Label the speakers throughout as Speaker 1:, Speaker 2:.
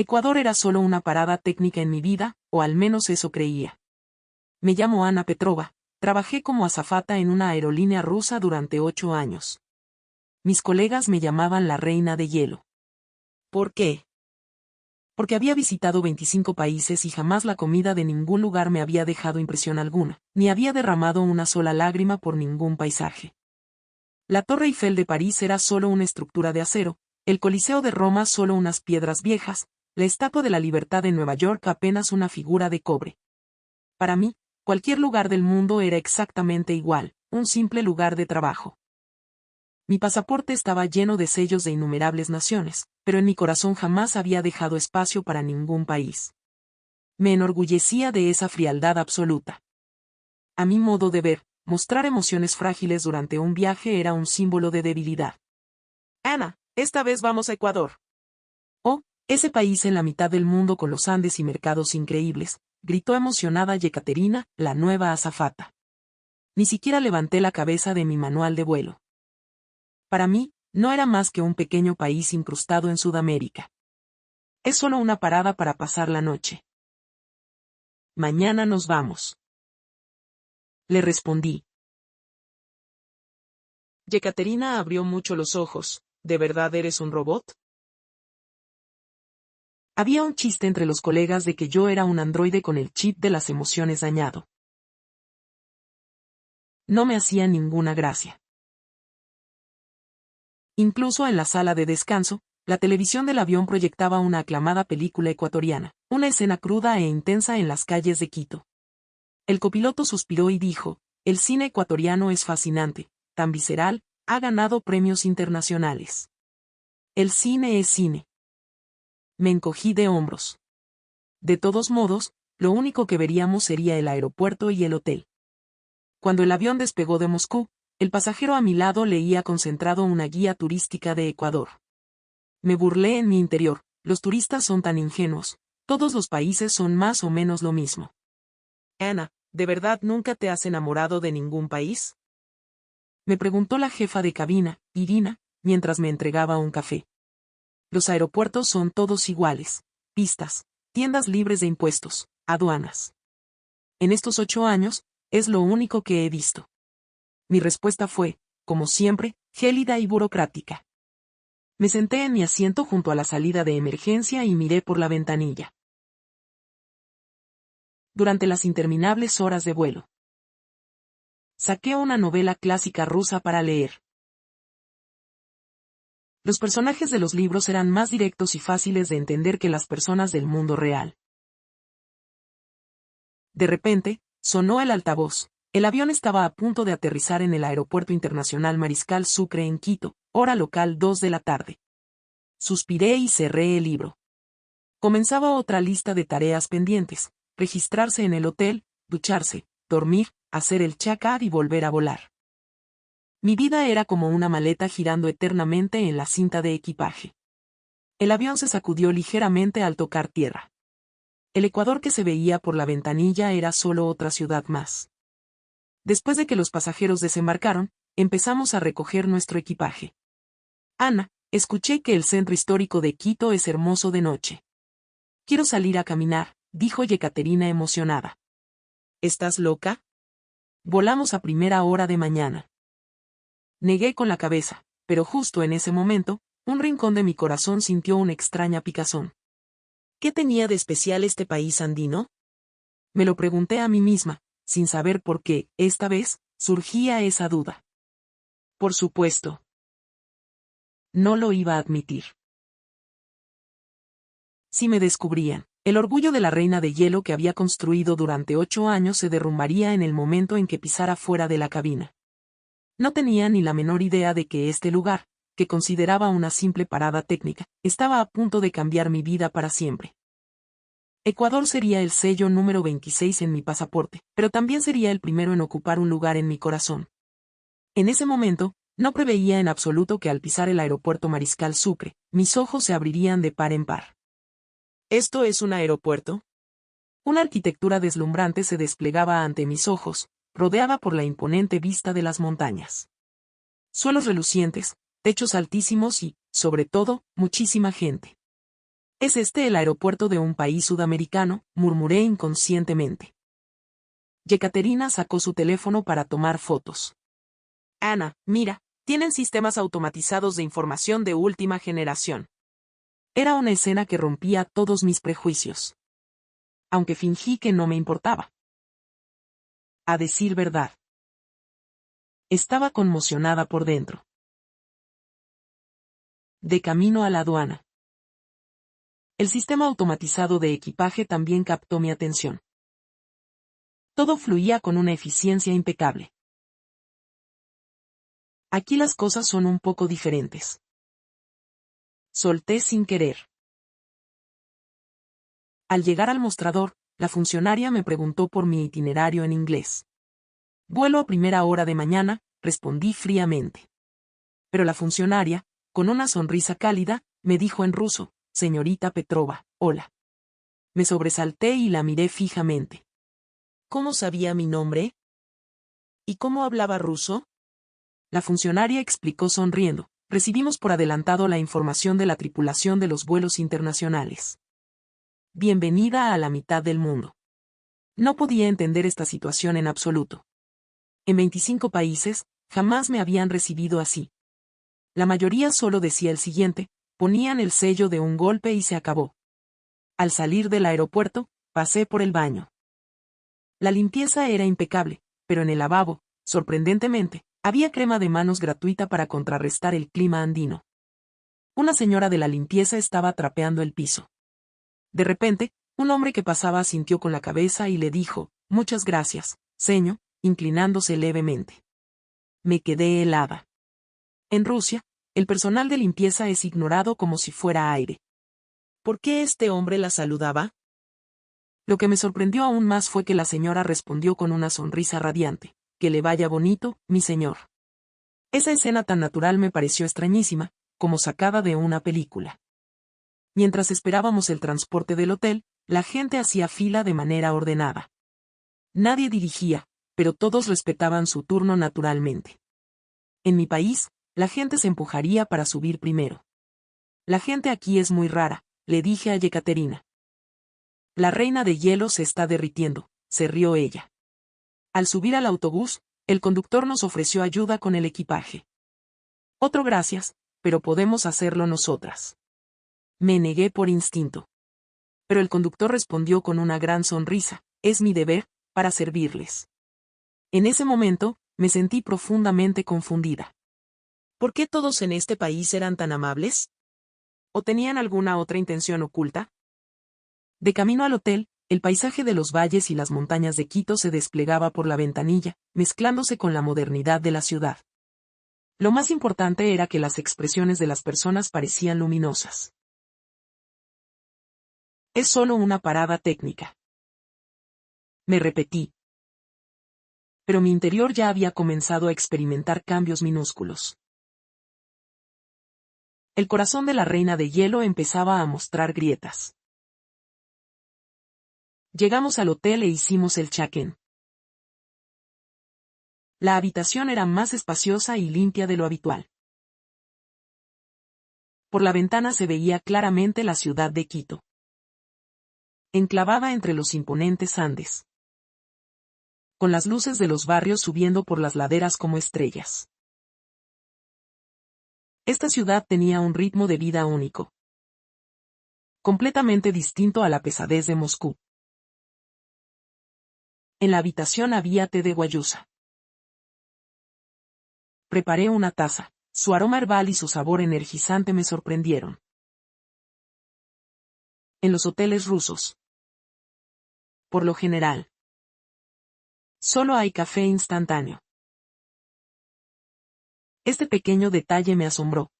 Speaker 1: Ecuador era solo una parada técnica en mi vida, o al menos eso creía. Me llamo Ana Petrova, trabajé como azafata en una aerolínea rusa durante 8 años. Mis colegas me llamaban la reina de hielo. ¿Por qué? Porque había visitado 25 países y jamás la comida de ningún lugar me había dejado impresión alguna, ni había derramado una sola lágrima por ningún paisaje. La Torre Eiffel de París era solo una estructura de acero, el Coliseo de Roma solo unas piedras viejas, la Estatua de la Libertad de Nueva York apenas una figura de cobre. Para mí, cualquier lugar del mundo era exactamente igual, un simple lugar de trabajo. Mi pasaporte estaba lleno de sellos de innumerables naciones, pero en mi corazón jamás había dejado espacio para ningún país. Me enorgullecía de esa frialdad absoluta. A mi modo de ver, mostrar emociones frágiles durante un viaje era un símbolo de debilidad. Ana, esta vez vamos a Ecuador. Oh, ese país en la mitad del mundo con los Andes y mercados increíbles, gritó emocionada Yekaterina, la nueva azafata. Ni siquiera levanté la cabeza de mi manual de vuelo. Para mí, no era más que un pequeño país incrustado en Sudamérica. Es solo una parada para pasar la noche. Mañana nos vamos. Le respondí. Yekaterina abrió mucho los ojos. ¿De verdad eres un robot? Había un chiste entre los colegas de que yo era un androide con el chip de las emociones dañado. No me hacía ninguna gracia. Incluso en la sala de descanso, la televisión del avión proyectaba una aclamada película ecuatoriana, una escena cruda e intensa en las calles de Quito. El copiloto suspiró y dijo, el cine ecuatoriano es fascinante, tan visceral, ha ganado premios internacionales. El cine es cine. Me encogí de hombros. De todos modos, lo único que veríamos sería el aeropuerto y el hotel. Cuando el avión despegó de Moscú, el pasajero a mi lado leía concentrado una guía turística de Ecuador. Me burlé en mi interior, los turistas son tan ingenuos, todos los países son más o menos lo mismo. Ana, ¿de verdad nunca te has enamorado de ningún país? Me preguntó la jefa de cabina, Irina, mientras me entregaba un café. Los aeropuertos son todos iguales, pistas, tiendas libres de impuestos, aduanas. En estos 8 años, es lo único que he visto. Mi respuesta fue, como siempre, gélida y burocrática. Me senté en mi asiento junto a la salida de emergencia y miré por la ventanilla. Durante las interminables horas de vuelo, saqué una novela clásica rusa para leer. Los personajes de los libros eran más directos y fáciles de entender que las personas del mundo real. De repente, sonó el altavoz. El avión estaba a punto de aterrizar en el Aeropuerto Internacional Mariscal Sucre en Quito, hora local 2 de la tarde. Suspiré y cerré el libro. Comenzaba otra lista de tareas pendientes: registrarse en el hotel, ducharse, dormir, hacer el check-out y volver a volar. Mi vida era como una maleta girando eternamente en la cinta de equipaje. El avión se sacudió ligeramente al tocar tierra. El Ecuador que se veía por la ventanilla era solo otra ciudad más. Después de que los pasajeros desembarcaron, empezamos a recoger nuestro equipaje. Ana, escuché que el centro histórico de Quito es hermoso de noche. Quiero salir a caminar, dijo Yekaterina emocionada. ¿Estás loca? Volamos a primera hora de mañana. Negué con la cabeza, pero justo en ese momento, un rincón de mi corazón sintió una extraña picazón. ¿Qué tenía de especial este país andino? Me lo pregunté a mí misma, sin saber por qué, esta vez, surgía esa duda. Por supuesto. No lo iba a admitir. Si me descubrían, el orgullo de la reina de hielo que había construido durante 8 años se derrumbaría en el momento en que pisara fuera de la cabina. No tenía ni la menor idea de que este lugar, que consideraba una simple parada técnica, estaba a punto de cambiar mi vida para siempre. Ecuador sería el sello número 26 en mi pasaporte, pero también sería el primero en ocupar un lugar en mi corazón. En ese momento, no preveía en absoluto que al pisar el aeropuerto Mariscal Sucre, mis ojos se abrirían de par en par. ¿Esto es un aeropuerto? Una arquitectura deslumbrante se desplegaba ante mis ojos, rodeada por la imponente vista de las montañas. Suelos relucientes, techos altísimos y, sobre todo, muchísima gente. ¿Es este el aeropuerto de un país sudamericano?, murmuré inconscientemente. Yekaterina sacó su teléfono para tomar fotos. Ana, mira, tienen sistemas automatizados de información de última generación. Era una escena que rompía todos mis prejuicios. Aunque fingí que no me importaba. A decir verdad. Estaba conmocionada por dentro. De camino a la aduana. El sistema automatizado de equipaje también captó mi atención. Todo fluía con una eficiencia impecable. Aquí las cosas son un poco diferentes. Solté sin querer. Al llegar al mostrador, la funcionaria me preguntó por mi itinerario en inglés. Vuelo a primera hora de mañana, respondí fríamente. Pero la funcionaria, con una sonrisa cálida, me dijo en ruso, señorita Petrova, hola. Me sobresalté y la miré fijamente. ¿Cómo sabía mi nombre? ¿Y cómo hablaba ruso? La funcionaria explicó sonriendo. Recibimos por adelantado la información de la tripulación de los vuelos internacionales. Bienvenida a la mitad del mundo. No podía entender esta situación en absoluto. En 25 países, jamás me habían recibido así. La mayoría solo decía el siguiente, ponían el sello de un golpe y se acabó. Al salir del aeropuerto, pasé por el baño. La limpieza era impecable, pero en el lavabo, sorprendentemente, había crema de manos gratuita para contrarrestar el clima andino. Una señora de la limpieza estaba trapeando el piso. De repente, un hombre que pasaba asintió con la cabeza y le dijo, muchas gracias, señor, inclinándose levemente. Me quedé helada. En Rusia, el personal de limpieza es ignorado como si fuera aire. ¿Por qué este hombre la saludaba? Lo que me sorprendió aún más fue que la señora respondió con una sonrisa radiante. Que le vaya bonito, mi señor. Esa escena tan natural me pareció extrañísima, como sacada de una película. Mientras esperábamos el transporte del hotel, la gente hacía fila de manera ordenada. Nadie dirigía, pero todos respetaban su turno naturalmente. En mi país, la gente se empujaría para subir primero. La gente aquí es muy rara, le dije a Yekaterina. La reina de hielo se está derritiendo, se rió ella. Al subir al autobús, el conductor nos ofreció ayuda con el equipaje. Otro gracias, pero podemos hacerlo nosotras. Me negué por instinto. Pero el conductor respondió con una gran sonrisa, es mi deber, para servirles. En ese momento, me sentí profundamente confundida. ¿Por qué todos en este país eran tan amables? ¿O tenían alguna otra intención oculta? De camino al hotel, el paisaje de los valles y las montañas de Quito se desplegaba por la ventanilla, mezclándose con la modernidad de la ciudad. Lo más importante era que las expresiones de las personas parecían luminosas. Es solo una parada técnica. Me repetí. Pero mi interior ya había comenzado a experimentar cambios minúsculos. El corazón de la reina de hielo empezaba a mostrar grietas. Llegamos al hotel e hicimos el check-in. La habitación era más espaciosa y limpia de lo habitual. Por la ventana se veía claramente la ciudad de Quito, enclavada entre los imponentes Andes, con las luces de los barrios subiendo por las laderas como estrellas. Esta ciudad tenía un ritmo de vida único, completamente distinto a la pesadez de Moscú. En la habitación había té de guayusa. Preparé una taza. Su aroma herbal y su sabor energizante me sorprendieron. En los hoteles rusos, por lo general, solo hay café instantáneo. Este pequeño detalle me asombró.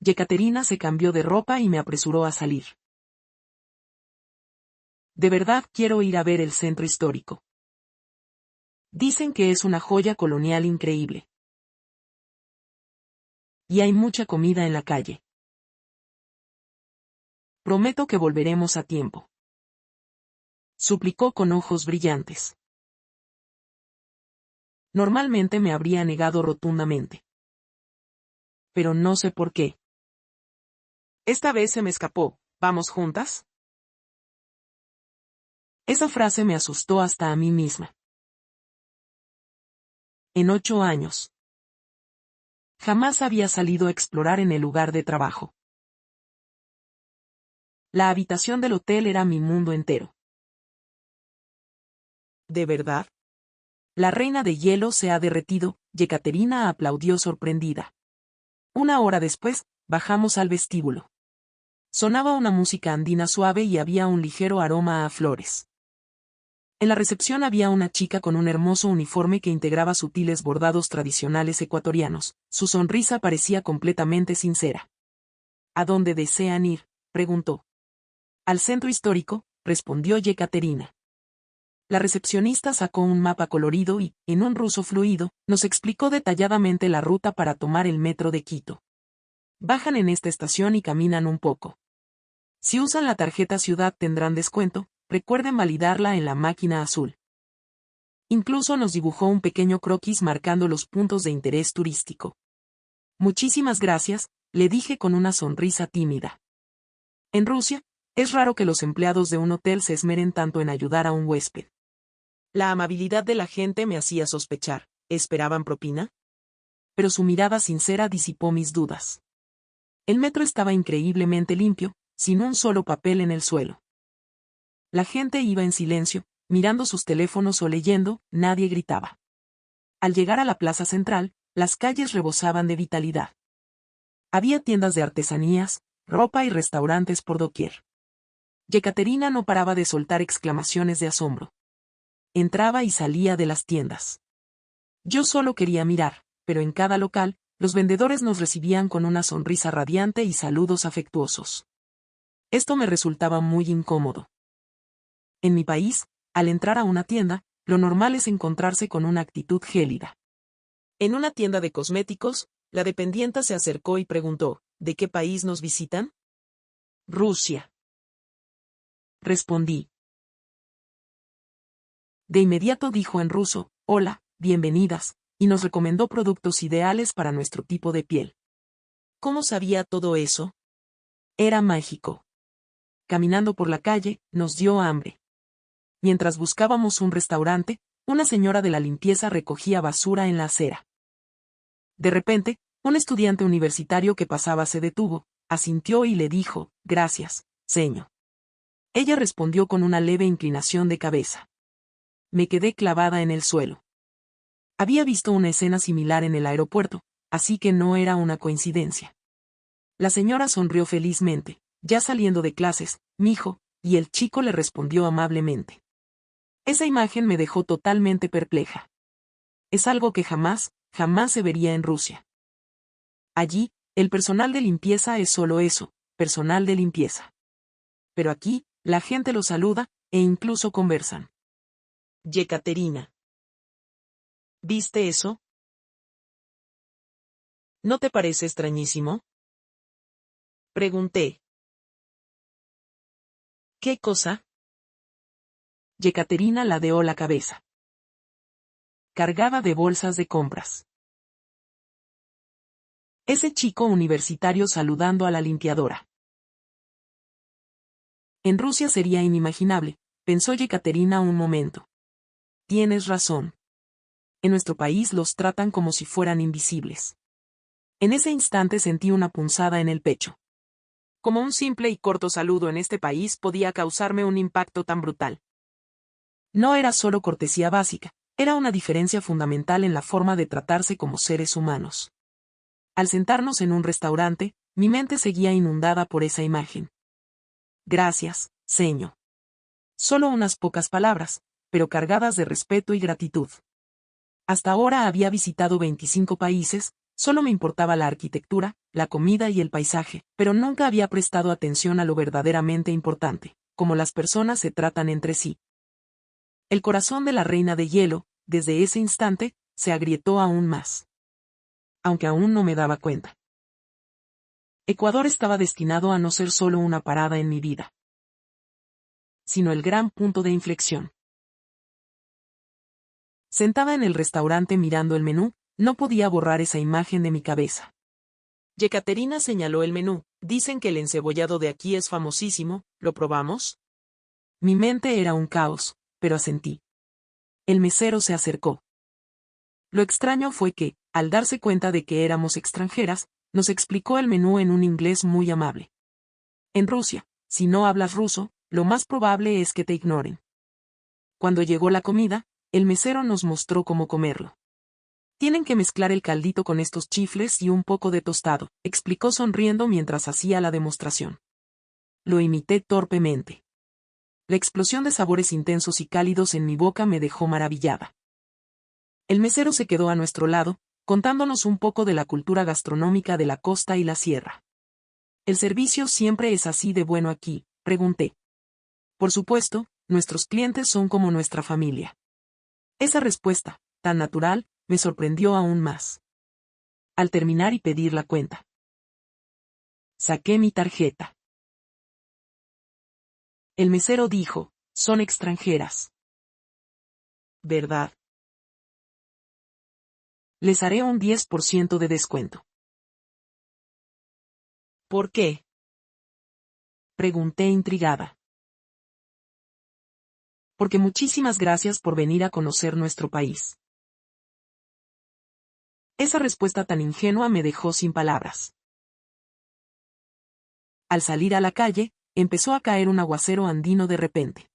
Speaker 1: Yekaterina se cambió de ropa y me apresuró a salir. De verdad quiero ir a ver el centro histórico. Dicen que es una joya colonial increíble. Y hay mucha comida en la calle. Prometo que volveremos a tiempo. Suplicó con ojos brillantes. Normalmente me habría negado rotundamente. Pero no sé por qué. Esta vez se me escapó. ¿Vamos juntas? Esa frase me asustó hasta a mí misma. En 8 años. Jamás había salido a explorar en el lugar de trabajo. La habitación del hotel era mi mundo entero. ¿De verdad? La reina de hielo se ha derretido, Yekaterina aplaudió sorprendida. 1 hora después, bajamos al vestíbulo. Sonaba una música andina suave y había un ligero aroma a flores. En la recepción había una chica con un hermoso uniforme que integraba sutiles bordados tradicionales ecuatorianos. Su sonrisa parecía completamente sincera. ¿A dónde desean ir?, preguntó. Al centro histórico, respondió Yekaterina. La recepcionista sacó un mapa colorido y, en un ruso fluido, nos explicó detalladamente la ruta para tomar el metro de Quito. Bajan en esta estación y caminan un poco. Si usan la tarjeta Ciudad tendrán descuento, recuerden validarla en la máquina azul. Incluso nos dibujó un pequeño croquis marcando los puntos de interés turístico. Muchísimas gracias, le dije con una sonrisa tímida. En Rusia, es raro que los empleados de un hotel se esmeren tanto en ayudar a un huésped. La amabilidad de la gente me hacía sospechar. ¿Esperaban propina? Pero su mirada sincera disipó mis dudas. El metro estaba increíblemente limpio, sin un solo papel en el suelo. La gente iba en silencio, mirando sus teléfonos o leyendo, nadie gritaba. Al llegar a la plaza central, las calles rebosaban de vitalidad. Había tiendas de artesanías, ropa y restaurantes por doquier. Yekaterina no paraba de soltar exclamaciones de asombro. Entraba y salía de las tiendas. Yo solo quería mirar, pero en cada local, los vendedores nos recibían con una sonrisa radiante y saludos afectuosos. Esto me resultaba muy incómodo. En mi país, al entrar a una tienda, lo normal es encontrarse con una actitud gélida. En una tienda de cosméticos, la dependienta se acercó y preguntó, ¿de qué país nos visitan? Rusia. Respondí. De inmediato dijo en ruso, hola, bienvenidas, y nos recomendó productos ideales para nuestro tipo de piel. ¿Cómo sabía todo eso? Era mágico. Caminando por la calle, nos dio hambre. Mientras buscábamos un restaurante, una señora de la limpieza recogía basura en la acera. De repente, un estudiante universitario que pasaba se detuvo, asintió y le dijo, gracias, señor. Ella respondió con una leve inclinación de cabeza. Me quedé clavada en el suelo. Había visto una escena similar en el aeropuerto, así que no era una coincidencia. La señora sonrió felizmente, ya saliendo de clases, mijo, y el chico le respondió amablemente. Esa imagen me dejó totalmente perpleja. Es algo que jamás se vería en Rusia. Allí, el personal de limpieza es solo eso, personal de limpieza. Pero aquí, la gente lo saluda, e incluso conversan. Yekaterina. ¿Viste eso? ¿No te parece extrañísimo? Pregunté. ¿Qué cosa? Yekaterina ladeó la cabeza. Cargada de bolsas de compras. Ese chico universitario saludando a la limpiadora. En Rusia sería inimaginable, pensó Yekaterina un momento. Tienes razón. En nuestro país los tratan como si fueran invisibles. En ese instante sentí una punzada en el pecho. Como un simple y corto saludo en este país podía causarme un impacto tan brutal. No era solo cortesía básica, era una diferencia fundamental en la forma de tratarse como seres humanos. Al sentarnos en un restaurante, mi mente seguía inundada por esa imagen. Gracias, señor. Solo unas pocas palabras, pero cargadas de respeto y gratitud. Hasta ahora había visitado 25 países, solo me importaba la arquitectura, la comida y el paisaje, pero nunca había prestado atención a lo verdaderamente importante, cómo las personas se tratan entre sí. El corazón de la reina de hielo, desde ese instante, se agrietó aún más. Aunque aún no me daba cuenta. Ecuador estaba destinado a no ser solo una parada en mi vida, sino el gran punto de inflexión. Sentada en el restaurante mirando el menú, no podía borrar esa imagen de mi cabeza. Yekaterina señaló el menú. Dicen que el encebollado de aquí es famosísimo, ¿lo probamos? Mi mente era un caos, pero asentí. El mesero se acercó. Lo extraño fue que, al darse cuenta de que éramos extranjeras, nos explicó el menú en un inglés muy amable. En Rusia, si no hablas ruso, lo más probable es que te ignoren. Cuando llegó la comida, el mesero nos mostró cómo comerlo. Tienen que mezclar el caldito con estos chifles y un poco de tostado, explicó sonriendo mientras hacía la demostración. Lo imité torpemente. La explosión de sabores intensos y cálidos en mi boca me dejó maravillada. El mesero se quedó a nuestro lado, contándonos un poco de la cultura gastronómica de la costa y la sierra. ¿El servicio siempre es así de bueno aquí?, pregunté. Por supuesto, nuestros clientes son como nuestra familia. Esa respuesta, tan natural, me sorprendió aún más. Al terminar y pedir la cuenta, saqué mi tarjeta. El mesero dijo, son extranjeras. ¿Verdad? Les haré un 10% de descuento. ¿Por qué?, pregunté intrigada. Porque muchísimas gracias por venir a conocer nuestro país. Esa respuesta tan ingenua me dejó sin palabras. Al salir a la calle, empezó a caer un aguacero andino de repente.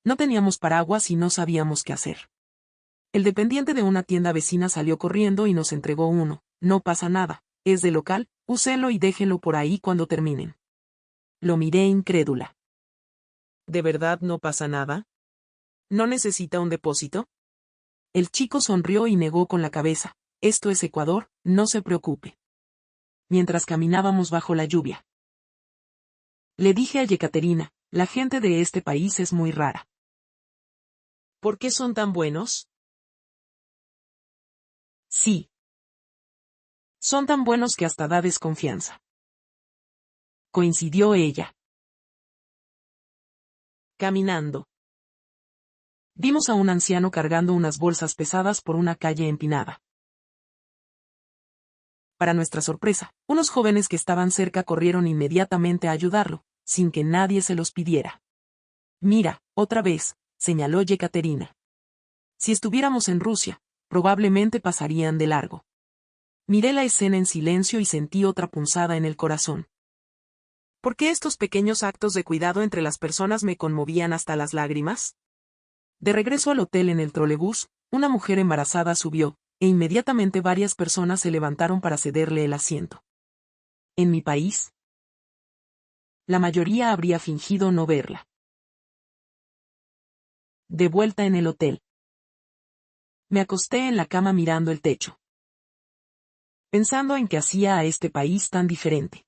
Speaker 1: No teníamos paraguas y no sabíamos qué hacer. El dependiente de una tienda vecina salió corriendo y nos entregó uno. No pasa nada, es de local, úselo y déjenlo por ahí cuando terminen. Lo miré incrédula. ¿De verdad no pasa nada? ¿No necesita un depósito? El chico sonrió y negó con la cabeza. Esto es Ecuador, no se preocupe. Mientras caminábamos bajo la lluvia, le dije a Yekaterina, la gente de este país es muy rara. ¿Por qué son tan buenos? Sí. Son tan buenos que hasta da desconfianza. Coincidió ella. Caminando. Vimos a un anciano cargando unas bolsas pesadas por una calle empinada. Para nuestra sorpresa, unos jóvenes que estaban cerca corrieron inmediatamente a ayudarlo, sin que nadie se los pidiera. Mira, otra vez, señaló Yekaterina. Si estuviéramos en Rusia, probablemente pasarían de largo. Miré la escena en silencio y sentí otra punzada en el corazón. ¿Por qué estos pequeños actos de cuidado entre las personas me conmovían hasta las lágrimas? De regreso al hotel en el trolebús, una mujer embarazada subió, e inmediatamente varias personas se levantaron para cederle el asiento. En mi país, la mayoría habría fingido no verla. De vuelta en el hotel, me acosté en la cama mirando el techo, pensando en qué hacía a este país tan diferente.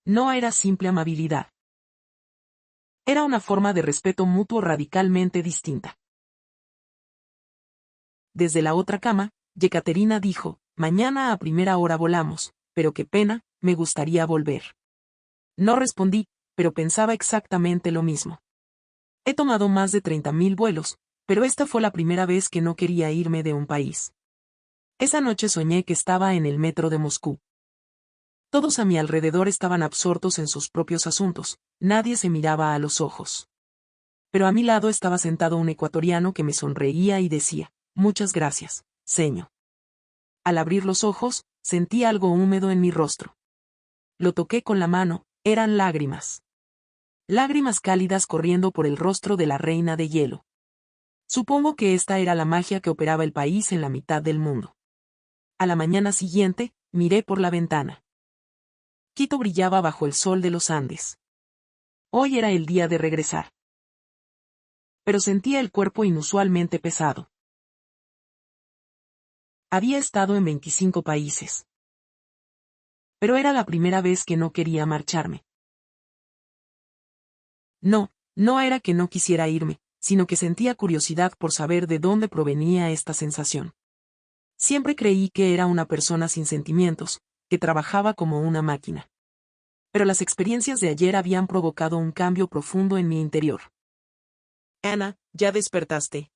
Speaker 1: No era simple amabilidad. Era una forma de respeto mutuo radicalmente distinta. Desde la otra cama, Yekaterina dijo, mañana a primera hora volamos, pero qué pena, me gustaría volver. No respondí, pero pensaba exactamente lo mismo. He tomado más de 30.000 vuelos, pero esta fue la primera vez que no quería irme de un país. Esa noche soñé que estaba en el metro de Moscú. Todos a mi alrededor estaban absortos en sus propios asuntos, nadie se miraba a los ojos. Pero a mi lado estaba sentado un ecuatoriano que me sonreía y decía, muchas gracias, señor. Al abrir los ojos, sentí algo húmedo en mi rostro. Lo toqué con la mano, eran lágrimas. Lágrimas cálidas corriendo por el rostro de la reina de hielo. Supongo que esta era la magia que operaba el país en la mitad del mundo. A la mañana siguiente, miré por la ventana. Quito brillaba bajo el sol de los Andes. Hoy era el día de regresar. Pero sentía el cuerpo inusualmente pesado. Había estado en 25 países. Pero era la primera vez que no quería marcharme. No, no era que no quisiera irme, sino que sentía curiosidad por saber de dónde provenía esta sensación. Siempre creí que era una persona sin sentimientos, que trabajaba como una máquina. Pero las experiencias de ayer habían provocado un cambio profundo en mi interior. Ana, ¿ya despertaste?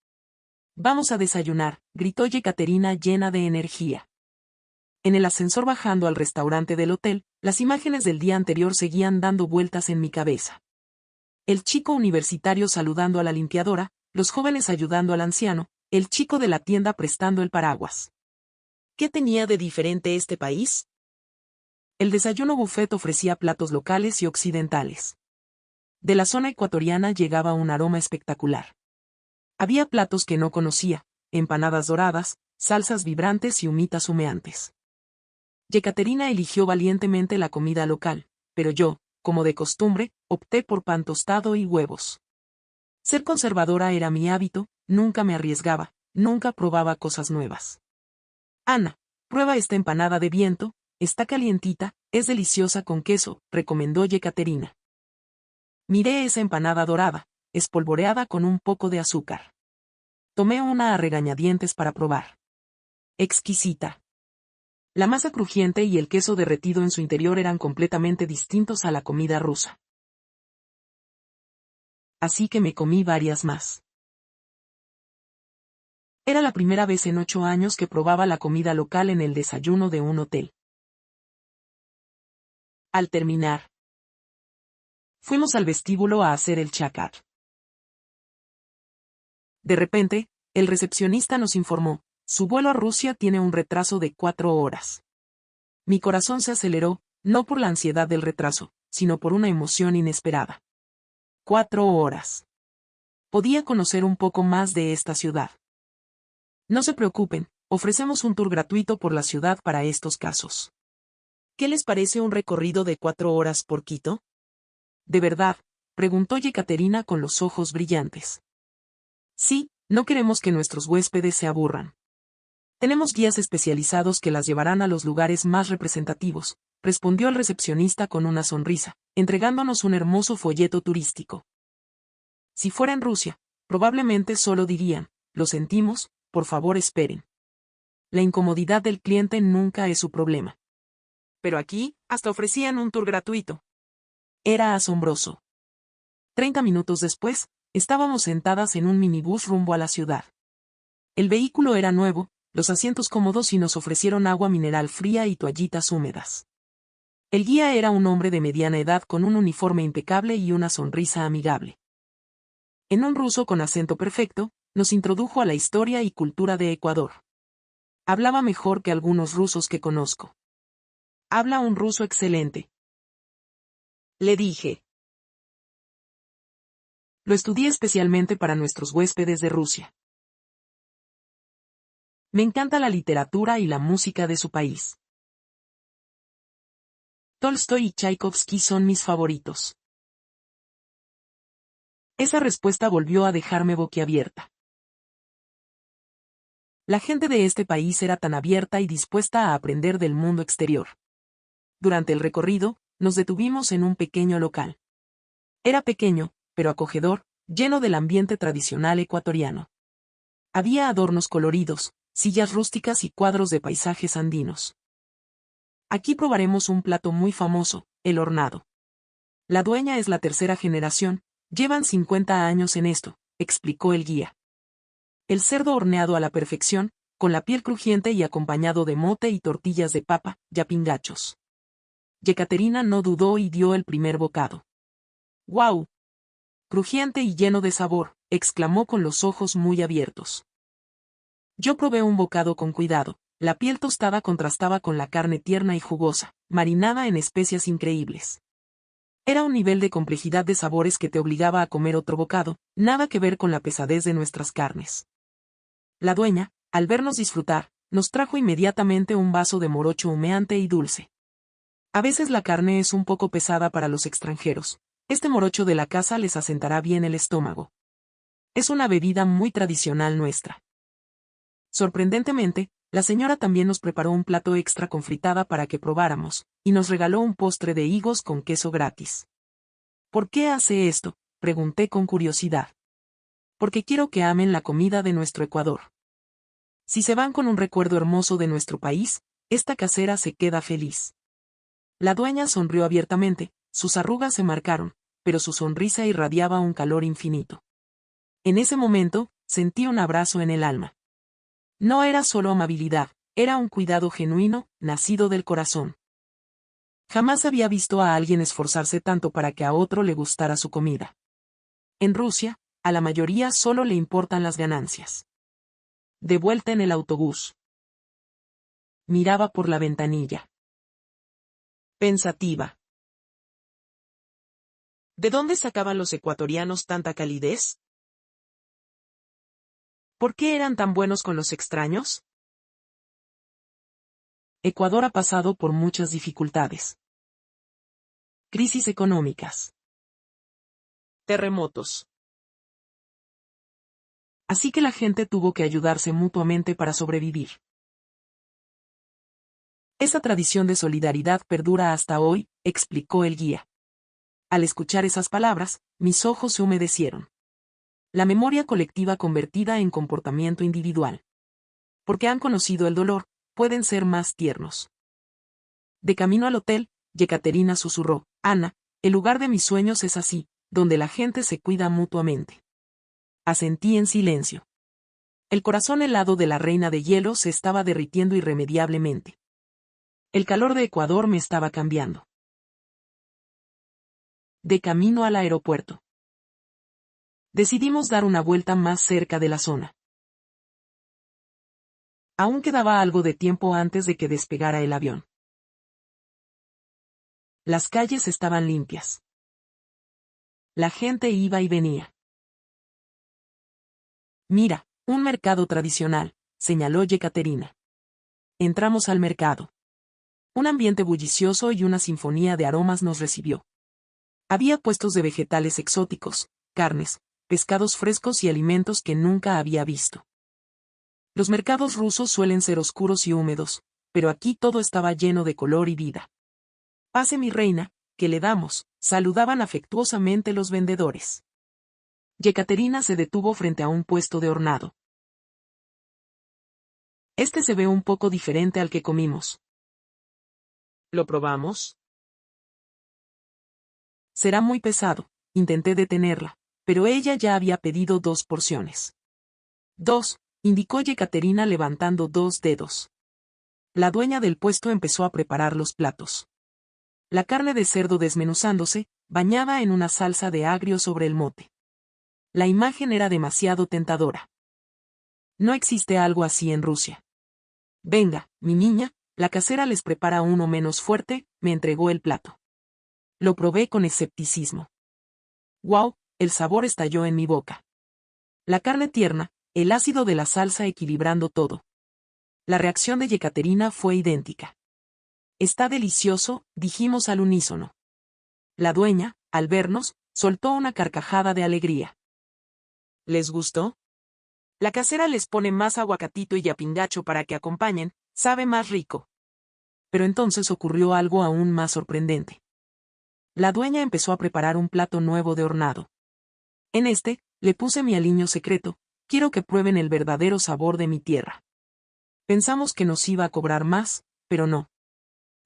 Speaker 1: Vamos a desayunar, gritó Yekaterina llena de energía. En el ascensor bajando al restaurante del hotel, las imágenes del día anterior seguían dando vueltas en mi cabeza. El chico universitario saludando a la limpiadora, los jóvenes ayudando al anciano, el chico de la tienda prestando el paraguas. ¿Qué tenía de diferente este país? El desayuno buffet ofrecía platos locales y occidentales. De la zona ecuatoriana llegaba un aroma espectacular. Había platos que no conocía, empanadas doradas, salsas vibrantes y humitas humeantes. Yekaterina eligió valientemente la comida local, pero yo, como de costumbre, opté por pan tostado y huevos. Ser conservadora era mi hábito, nunca me arriesgaba, nunca probaba cosas nuevas. Ana, prueba esta empanada de viento, está calientita, es deliciosa con queso, recomendó Yekaterina. Miré esa empanada dorada, espolvoreada con un poco de azúcar. Tomé una a regañadientes para probar. Exquisita. La masa crujiente y el queso derretido en su interior eran completamente distintos a la comida rusa. Así que me comí varias más. Era la primera vez en 8 años que probaba la comida local en el desayuno de un hotel. Al terminar, fuimos al vestíbulo a hacer el check-out. De repente, el recepcionista nos informó, su vuelo a Rusia tiene un retraso de 4 horas. Mi corazón se aceleró, no por la ansiedad del retraso, sino por una emoción inesperada. 4 horas. Podía conocer un poco más de esta ciudad. No se preocupen, ofrecemos un tour gratuito por la ciudad para estos casos. ¿Qué les parece un recorrido de 4 horas por Quito? ¿De verdad?, preguntó Yekaterina con los ojos brillantes. Sí, no queremos que nuestros huéspedes se aburran. Tenemos guías especializados que las llevarán a los lugares más representativos, respondió el recepcionista con una sonrisa, entregándonos un hermoso folleto turístico. Si fuera en Rusia, probablemente solo dirían, lo sentimos, por favor esperen. La incomodidad del cliente nunca es su problema. Pero aquí, hasta ofrecían un tour gratuito. Era asombroso. 30 minutos después, estábamos sentadas en un minibús rumbo a la ciudad. El vehículo era nuevo, los asientos cómodos y nos ofrecieron agua mineral fría y toallitas húmedas. El guía era un hombre de mediana edad con un uniforme impecable y una sonrisa amigable. En un ruso con acento perfecto, nos introdujo a la historia y cultura de Ecuador. Hablaba mejor que algunos rusos que conozco. Habla un ruso excelente. Le dije. Lo estudié especialmente para nuestros huéspedes de Rusia. Me encanta la literatura y la música de su país. Tolstoy y Tchaikovsky son mis favoritos. Esa respuesta volvió a dejarme boquiabierta. La gente de este país era tan abierta y dispuesta a aprender del mundo exterior. Durante el recorrido, nos detuvimos en un pequeño local. Era pequeño, pero acogedor, lleno del ambiente tradicional ecuatoriano. Había adornos coloridos, sillas rústicas y cuadros de paisajes andinos. Aquí probaremos un plato muy famoso, el hornado. La dueña es la tercera generación, llevan 50 años en esto, explicó el guía. El cerdo horneado a la perfección, con la piel crujiente y acompañado de mote y tortillas de papa, yapingachos. Yekaterina no dudó y dio el primer bocado. ¡Guau! Crujiente y lleno de sabor, exclamó con los ojos muy abiertos. Yo probé un bocado con cuidado, la piel tostada contrastaba con la carne tierna y jugosa, marinada en especias increíbles. Era un nivel de complejidad de sabores que te obligaba a comer otro bocado, nada que ver con la pesadez de nuestras carnes. La dueña, al vernos disfrutar, nos trajo inmediatamente un vaso de morocho humeante y dulce. A veces la carne es un poco pesada para los extranjeros. Este morocho de la casa les asentará bien el estómago. Es una bebida muy tradicional nuestra. Sorprendentemente, la señora también nos preparó un plato extra con fritada para que probáramos, y nos regaló un postre de higos con queso gratis. ¿Por qué hace esto?, pregunté con curiosidad. Porque quiero que amen la comida de nuestro Ecuador. Si se van con un recuerdo hermoso de nuestro país, esta casera se queda feliz. La dueña sonrió abiertamente, sus arrugas se marcaron, pero su sonrisa irradiaba un calor infinito. En ese momento, sentí un abrazo en el alma. No era solo amabilidad, Era un cuidado genuino, nacido del corazón. Jamás había visto a alguien esforzarse tanto para que a otro le gustara su comida. En Rusia, a la mayoría solo le importan las ganancias. De vuelta en el autobús. Miraba por la ventanilla. Pensativa. ¿De dónde sacaban los ecuatorianos tanta calidez? ¿Por qué eran tan buenos con los extraños? Ecuador ha pasado por muchas dificultades. Crisis económicas. Terremotos. Así que la gente tuvo que ayudarse mutuamente para sobrevivir. Esa tradición de solidaridad perdura hasta hoy, explicó el guía. Al escuchar esas palabras, mis ojos se humedecieron. La memoria colectiva convertida en comportamiento individual. Porque han conocido el dolor, pueden ser más tiernos. De camino al hotel, Yekaterina susurró, Ana, el lugar de mis sueños es así, donde la gente se cuida mutuamente. Asentí en silencio. El corazón helado de la reina de hielo se estaba derritiendo irremediablemente. El calor de Ecuador me estaba cambiando. De camino al aeropuerto. Decidimos dar una vuelta más cerca de la zona. Aún quedaba algo de tiempo antes de que despegara el avión. Las calles estaban limpias. La gente iba y venía. Mira, un mercado tradicional, señaló Yekaterina. Entramos al mercado. Un ambiente bullicioso y una sinfonía de aromas nos recibió. Había puestos de vegetales exóticos, carnes, pescados frescos y alimentos que nunca había visto. Los mercados rusos suelen ser oscuros y húmedos, pero aquí todo estaba lleno de color y vida. Pase mi reina, ¿qué le damos?, saludaban afectuosamente los vendedores. Yekaterina se detuvo frente a un puesto de hornado. Este se ve un poco diferente al que comimos. ¿Lo probamos? Será muy pesado, intenté detenerla, pero ella ya había pedido 2 porciones. 2, indicó Yekaterina levantando 2 dedos. La dueña del puesto empezó a preparar los platos. La carne de cerdo desmenuzándose, bañada en una salsa de agrio sobre el mote. La imagen era demasiado tentadora. No existe algo así en Rusia. Venga, mi niña, la casera les prepara uno menos fuerte, me entregó el plato. Lo probé con escepticismo. ¡Wow! El sabor estalló en mi boca. La carne tierna, el ácido de la salsa equilibrando todo. La reacción de Yekaterina fue idéntica. Está delicioso, dijimos al unísono. La dueña, al vernos, soltó una carcajada de alegría. ¿Les gustó? La casera les pone más aguacatito y yapingacho para que acompañen, sabe más rico. Pero entonces ocurrió algo aún más sorprendente. La dueña empezó a preparar un plato nuevo de hornado. En este, le puse mi aliño secreto, quiero que prueben el verdadero sabor de mi tierra. Pensamos que nos iba a cobrar más, pero no.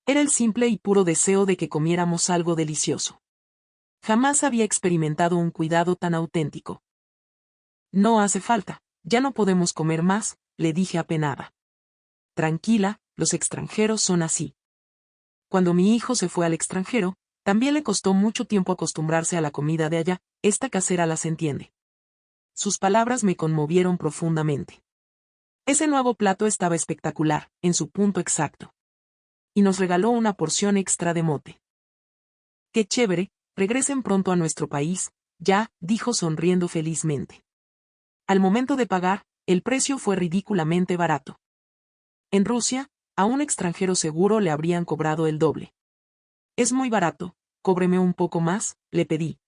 Speaker 1: Era el simple y puro deseo de que comiéramos algo delicioso. Jamás había experimentado un cuidado tan auténtico. No hace falta, ya no podemos comer más, le dije apenada. Tranquila, los extranjeros son así. Cuando mi hijo se fue al extranjero, también le costó mucho tiempo acostumbrarse a la comida de allá, esta casera las entiende. Sus palabras me conmovieron profundamente. Ese nuevo plato estaba espectacular, en su punto exacto. Y nos regaló una porción extra de mote. ¡Qué chévere! Regresen pronto a nuestro país, ya, dijo sonriendo felizmente. Al momento de pagar, el precio fue ridículamente barato. En Rusia, a un extranjero seguro le habrían cobrado el doble. Es muy barato, cóbreme un poco más, le pedí.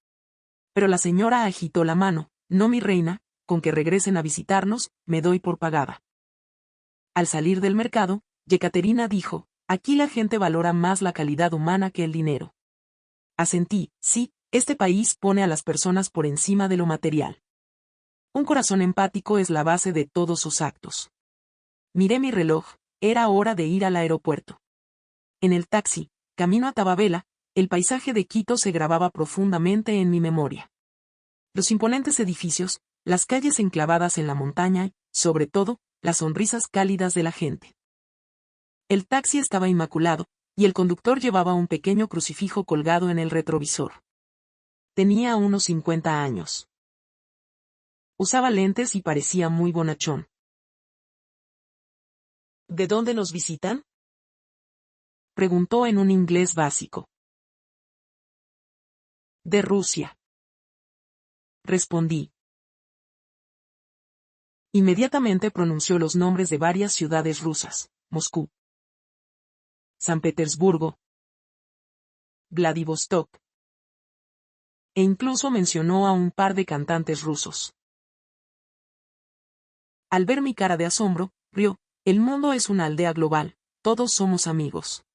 Speaker 1: Pero la señora agitó la mano, no mi reina, con que regresen a visitarnos, me doy por pagada. Al salir del mercado, Yekaterina dijo, aquí la gente valora más la calidad humana que el dinero. Asentí, sí, este país pone a las personas por encima de lo material. Un corazón empático es la base de todos sus actos. Miré mi reloj, era hora de ir al aeropuerto. En el taxi, camino a Tababela, el paisaje de Quito se grababa profundamente en mi memoria. Los imponentes edificios, las calles enclavadas en la montaña y, sobre todo, las sonrisas cálidas de la gente. El taxi estaba inmaculado, y el conductor llevaba un pequeño crucifijo colgado en el retrovisor. Tenía unos 50 años. Usaba lentes y parecía muy bonachón. ¿De dónde nos visitan?, preguntó en un inglés básico. De Rusia, respondí. Inmediatamente pronunció los nombres de varias ciudades rusas: Moscú, San Petersburgo, Vladivostok, e incluso mencionó a un par de cantantes rusos. Al ver mi cara de asombro, rió: el mundo es una aldea global, todos somos amigos.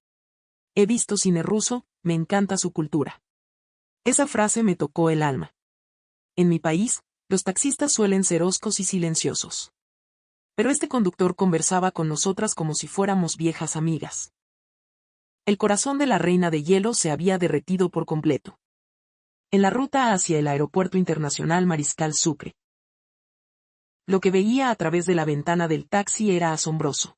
Speaker 1: He visto cine ruso, me encanta su cultura. Esa frase me tocó el alma. En mi país, los taxistas suelen ser hoscos y silenciosos. Pero este conductor conversaba con nosotras como si fuéramos viejas amigas. El corazón de la reina de hielo se había derretido por completo. En la ruta hacia el Aeropuerto Internacional Mariscal Sucre. Lo que veía a través de la ventana del taxi era asombroso.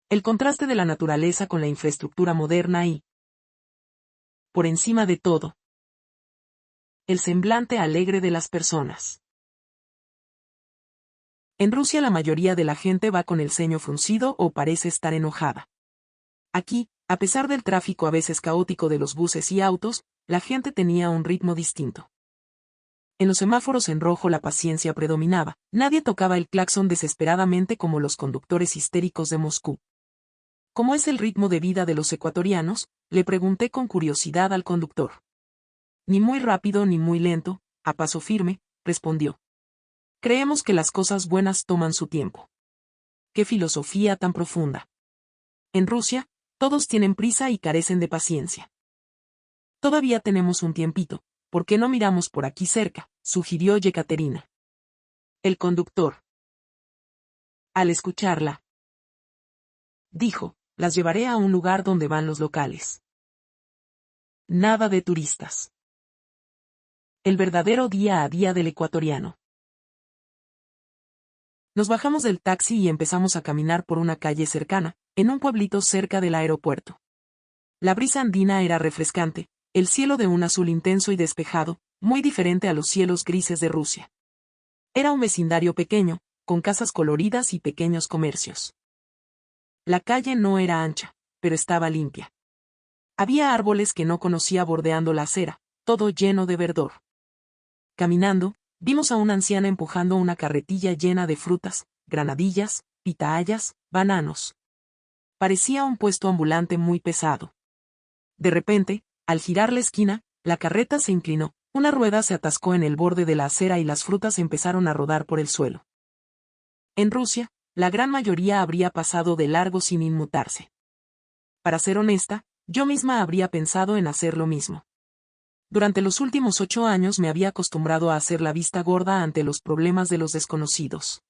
Speaker 1: El contraste de la naturaleza con la infraestructura moderna y, por encima de todo, el semblante alegre de las personas. En Rusia la mayoría de la gente va con el ceño fruncido o parece estar enojada. Aquí, a pesar del tráfico a veces caótico de los buses y autos, la gente tenía un ritmo distinto. En los semáforos en rojo la paciencia predominaba, nadie tocaba el claxon desesperadamente como los conductores histéricos de Moscú. ¿Cómo es el ritmo de vida de los ecuatorianos?, le pregunté con curiosidad al conductor. Ni muy rápido ni muy lento, a paso firme, respondió. Creemos que las cosas buenas toman su tiempo. ¡Qué filosofía tan profunda! En Rusia, todos tienen prisa y carecen de paciencia. Todavía tenemos un tiempito, ¿por qué no miramos por aquí cerca?, sugirió Yekaterina. El conductor, al escucharla, dijo: las llevaré a un lugar donde van los locales. Nada de turistas. El verdadero día a día del ecuatoriano. Nos bajamos del taxi y empezamos a caminar por una calle cercana, en un pueblito cerca del aeropuerto. La brisa andina era refrescante, el cielo de un azul intenso y despejado, muy diferente a los cielos grises de Rusia. Era un vecindario pequeño, con casas coloridas y pequeños comercios. La calle no era ancha, pero estaba limpia. Había árboles que no conocía bordeando la acera, todo lleno de verdor. Caminando, vimos a una anciana empujando una carretilla llena de frutas, granadillas, pitahayas, bananos. Parecía un puesto ambulante muy pesado. De repente, al girar la esquina, la carreta se inclinó, una rueda se atascó en el borde de la acera y las frutas empezaron a rodar por el suelo. En Rusia, la gran mayoría habría pasado de largo sin inmutarse. Para ser honesta, yo misma habría pensado en hacer lo mismo. Durante los últimos 8 años me había acostumbrado a hacer la vista gorda ante los problemas de los desconocidos.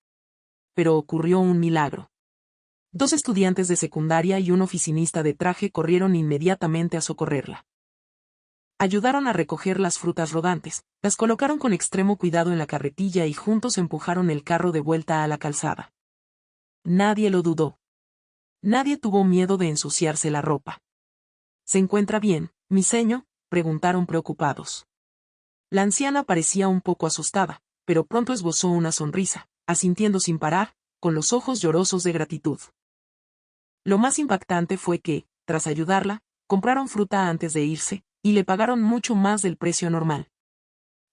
Speaker 1: Pero ocurrió un milagro. 2 estudiantes de secundaria y un oficinista de traje corrieron inmediatamente a socorrerla. Ayudaron a recoger las frutas rodantes, las colocaron con extremo cuidado en la carretilla y juntos empujaron el carro de vuelta a la calzada. Nadie lo dudó. Nadie tuvo miedo de ensuciarse la ropa. ¿Se encuentra bien, mi señor?, preguntaron preocupados. La anciana parecía un poco asustada, pero pronto esbozó una sonrisa, asintiendo sin parar, con los ojos llorosos de gratitud. Lo más impactante fue que, tras ayudarla, compraron fruta antes de irse, y le pagaron mucho más del precio normal.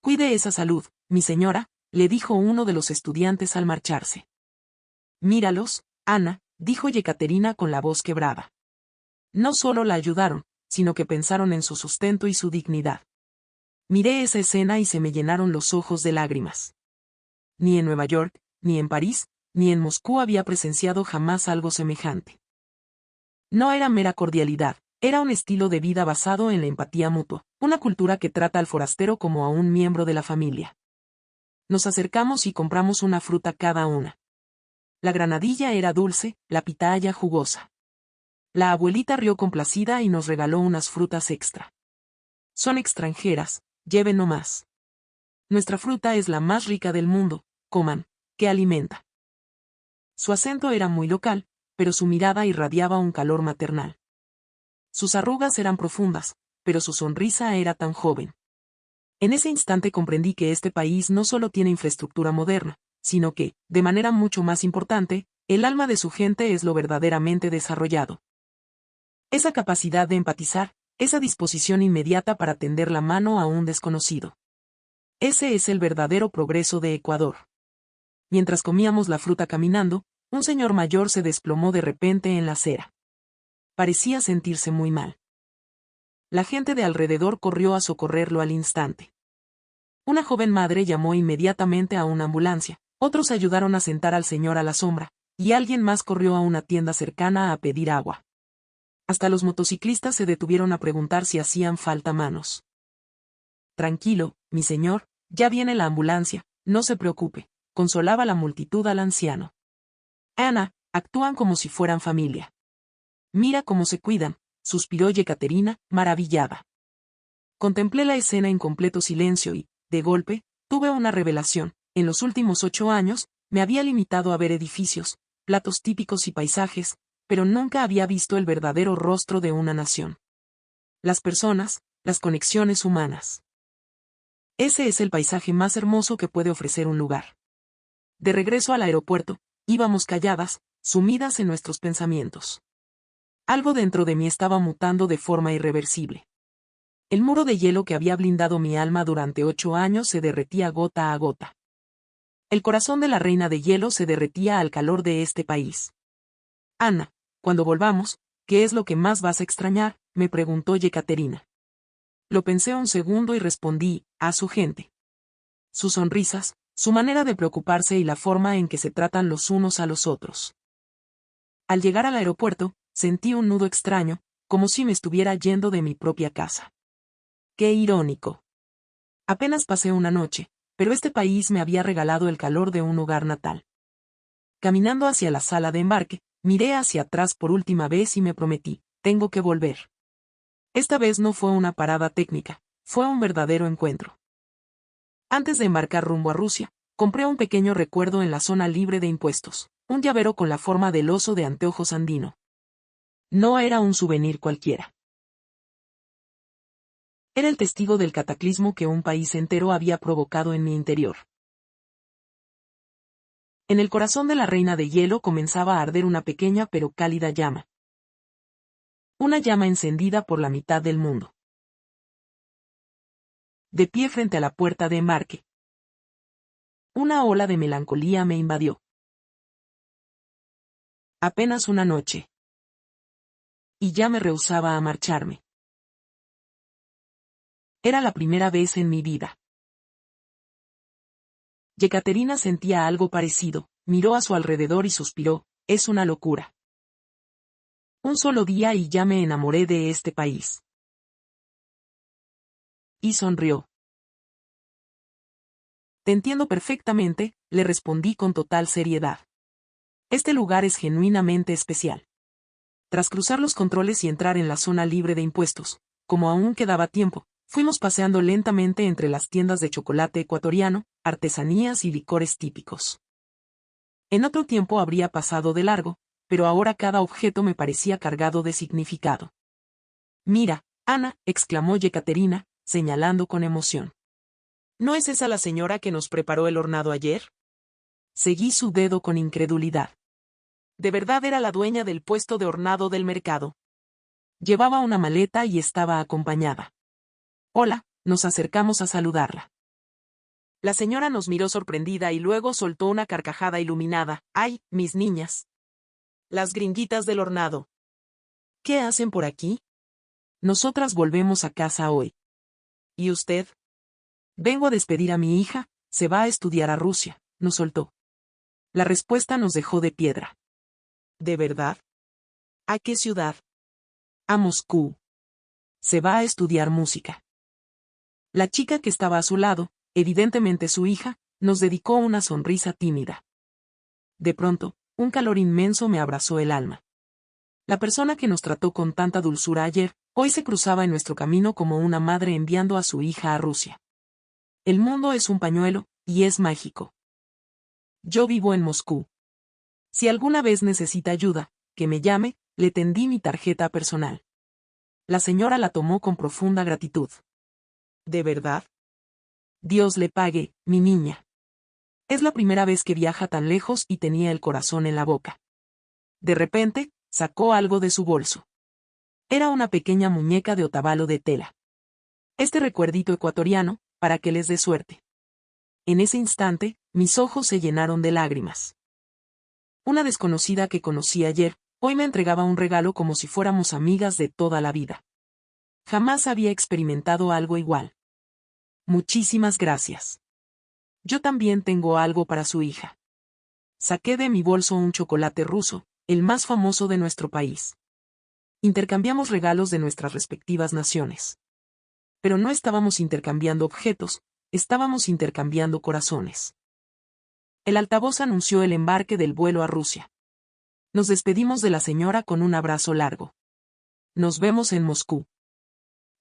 Speaker 1: Cuide esa salud, mi señora, le dijo uno de los estudiantes al marcharse. Míralos, Ana, dijo Yekaterina con la voz quebrada. No solo la ayudaron, sino que pensaron en su sustento y su dignidad. Miré esa escena y se me llenaron los ojos de lágrimas. Ni en Nueva York, ni en París, ni en Moscú había presenciado jamás algo semejante. No era mera cordialidad, era un estilo de vida basado en la empatía mutua, una cultura que trata al forastero como a un miembro de la familia. Nos acercamos y compramos una fruta cada una. La granadilla era dulce, la pitaya jugosa. La abuelita rió complacida y nos regaló unas frutas extra. Son extranjeras, lleven nomás. Nuestra fruta es la más rica del mundo, coman, que alimenta. Su acento era muy local, pero su mirada irradiaba un calor maternal. Sus arrugas eran profundas, pero su sonrisa era tan joven. En ese instante comprendí que este país no solo tiene infraestructura moderna, sino que, de manera mucho más importante, el alma de su gente es lo verdaderamente desarrollado. Esa capacidad de empatizar, esa disposición inmediata para tender la mano a un desconocido. Ese es el verdadero progreso de Ecuador. Mientras comíamos la fruta caminando, un señor mayor se desplomó de repente en la acera. Parecía sentirse muy mal. La gente de alrededor corrió a socorrerlo al instante. Una joven madre llamó inmediatamente a una ambulancia, otros ayudaron a sentar al señor a la sombra, y alguien más corrió a una tienda cercana a pedir agua. Hasta los motociclistas se detuvieron a preguntar si hacían falta manos. Tranquilo, mi señor, ya viene la ambulancia, no se preocupe, consolaba la multitud al anciano. Ana, actúan como si fueran familia. Mira cómo se cuidan, suspiró Yekaterina, maravillada. Contemplé la escena en completo silencio y, de golpe, tuve una revelación. En los últimos 8 años, me había limitado a ver edificios, platos típicos y paisajes, pero nunca había visto el verdadero rostro de una nación. Las personas, las conexiones humanas. Ese es el paisaje más hermoso que puede ofrecer un lugar. De regreso al aeropuerto, íbamos calladas, sumidas en nuestros pensamientos. Algo dentro de mí estaba mutando de forma irreversible. El muro de hielo que había blindado mi alma durante 8 años se derretía gota a gota. El corazón de la reina de hielo se derretía al calor de este país. Ana, cuando volvamos, ¿qué es lo que más vas a extrañar?, me preguntó Yekaterina. Lo pensé un segundo y respondí, a su gente. Sus sonrisas, su manera de preocuparse y la forma en que se tratan los unos a los otros. Al llegar al aeropuerto, sentí un nudo extraño, como si me estuviera yendo de mi propia casa. Qué irónico. Apenas pasé una noche, pero este país me había regalado el calor de un hogar natal. Caminando hacia la sala de embarque, miré hacia atrás por última vez y me prometí, tengo que volver. Esta vez no fue una parada técnica, fue un verdadero encuentro. Antes de embarcar rumbo a Rusia, compré un pequeño recuerdo en la zona libre de impuestos, un llavero con la forma del oso de anteojos andino. No era un souvenir cualquiera. Era el testigo del cataclismo que un país entero había provocado en mi interior. En el corazón de la reina de hielo comenzaba a arder una pequeña pero cálida llama. Una llama encendida por la mitad del mundo. De pie frente a la puerta de embarque. Una ola de melancolía me invadió. Apenas una noche. Y ya me rehusaba a marcharme. Era la primera vez en mi vida. Yekaterina sentía algo parecido, miró a su alrededor y suspiró, es una locura. Un solo día y ya me enamoré de este país. Y sonrió. Te entiendo perfectamente, le respondí con total seriedad. Este lugar es genuinamente especial. Tras cruzar los controles y entrar en la zona libre de impuestos, como aún quedaba tiempo, fuimos paseando lentamente entre las tiendas de chocolate ecuatoriano, artesanías y licores típicos. En otro tiempo habría pasado de largo, pero ahora cada objeto me parecía cargado de significado. Mira, Ana, exclamó Yekaterina, señalando con emoción. ¿No es esa la señora que nos preparó el hornado ayer? Seguí su dedo con incredulidad. De verdad era la dueña del puesto de hornado del mercado. Llevaba una maleta y estaba acompañada. Hola, nos acercamos a saludarla. La señora nos miró sorprendida y luego soltó una carcajada iluminada. ¡Ay, mis niñas! Las gringuitas del hornado. ¿Qué hacen por aquí? Nosotras volvemos a casa hoy. ¿Y usted? Vengo a despedir a mi hija, se va a estudiar a Rusia, nos soltó. La respuesta nos dejó de piedra. ¿De verdad? ¿A qué ciudad? A Moscú. Se va a estudiar música. La chica que estaba a su lado, evidentemente su hija, nos dedicó una sonrisa tímida. De pronto, un calor inmenso me abrazó el alma. La persona que nos trató con tanta dulzura ayer, hoy se cruzaba en nuestro camino como una madre enviando a su hija a Rusia. El mundo es un pañuelo, y es mágico. Yo vivo en Moscú. Si alguna vez necesita ayuda, que me llame, le tendí mi tarjeta personal. La señora la tomó con profunda gratitud. ¿De verdad? Dios le pague, mi niña. Es la primera vez que viaja tan lejos y tenía el corazón en la boca. De repente, sacó algo de su bolso. Era una pequeña muñeca de otavalo de tela. Este recuerdito ecuatoriano, para que les dé suerte. En ese instante, mis ojos se llenaron de lágrimas. Una desconocida que conocí ayer, hoy me entregaba un regalo como si fuéramos amigas de toda la vida. Jamás había experimentado algo igual. Muchísimas gracias. Yo también tengo algo para su hija. Saqué de mi bolso un chocolate ruso, el más famoso de nuestro país. Intercambiamos regalos de nuestras respectivas naciones. Pero no estábamos intercambiando objetos, estábamos intercambiando corazones. El altavoz anunció el embarque del vuelo a Rusia. Nos despedimos de la señora con un abrazo largo. Nos vemos en Moscú.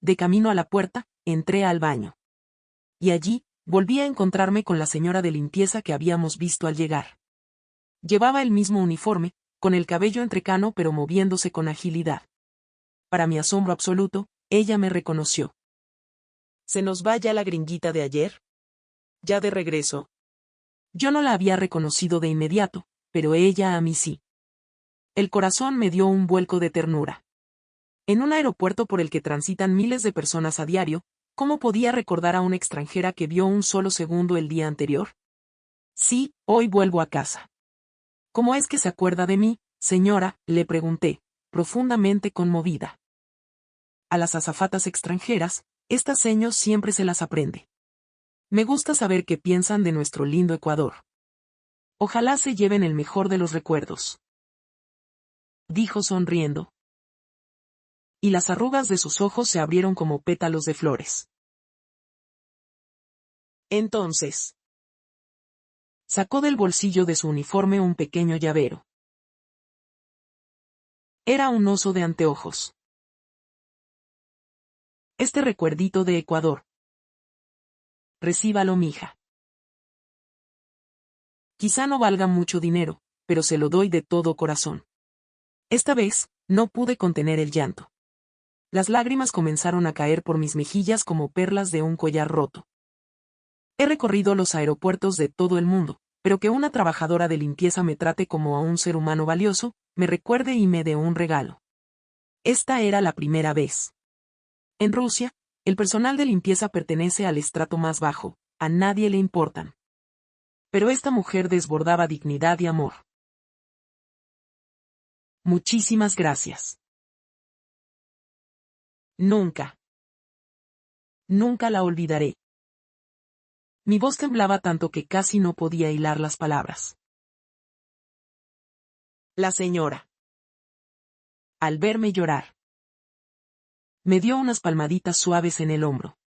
Speaker 1: De camino a la puerta, entré al baño. Y allí, volví a encontrarme con la señora de limpieza que habíamos visto al llegar. Llevaba el mismo uniforme, con el cabello entrecano pero moviéndose con agilidad. Para mi asombro absoluto, ella me reconoció. ¿Se nos va ya la gringuita de ayer? ¿Ya de regreso? Yo no la había reconocido de inmediato, pero ella a mí sí. El corazón me dio un vuelco de ternura. En un aeropuerto por el que transitan miles de personas a diario, ¿cómo podía recordar a una extranjera que vio un solo segundo el día anterior? Sí, hoy vuelvo a casa. ¿Cómo es que se acuerda de mí, señora?, le pregunté, profundamente conmovida. A las azafatas extranjeras, estas señas siempre se las aprende. Me gusta saber qué piensan de nuestro lindo Ecuador. Ojalá se lleven el mejor de los recuerdos. Dijo sonriendo. Y las arrugas de sus ojos se abrieron como pétalos de flores. Entonces, sacó del bolsillo de su uniforme un pequeño llavero. Era un oso de anteojos. Este recuerdito de Ecuador. Recíbalo, mija. Quizá no valga mucho dinero, pero se lo doy de todo corazón. Esta vez, no pude contener el llanto. Las lágrimas comenzaron a caer por mis mejillas como perlas de un collar roto. He recorrido los aeropuertos de todo el mundo, pero que una trabajadora de limpieza me trate como a un ser humano valioso, me recuerde y me dé un regalo. Esta era la primera vez. En Rusia, el personal de limpieza pertenece al estrato más bajo, a nadie le importan. Pero esta mujer desbordaba dignidad y amor. Muchísimas gracias. Nunca. Nunca la olvidaré. Mi voz temblaba tanto que casi no podía hilar las palabras. La señora, al verme llorar, me dio unas palmaditas suaves en el hombro.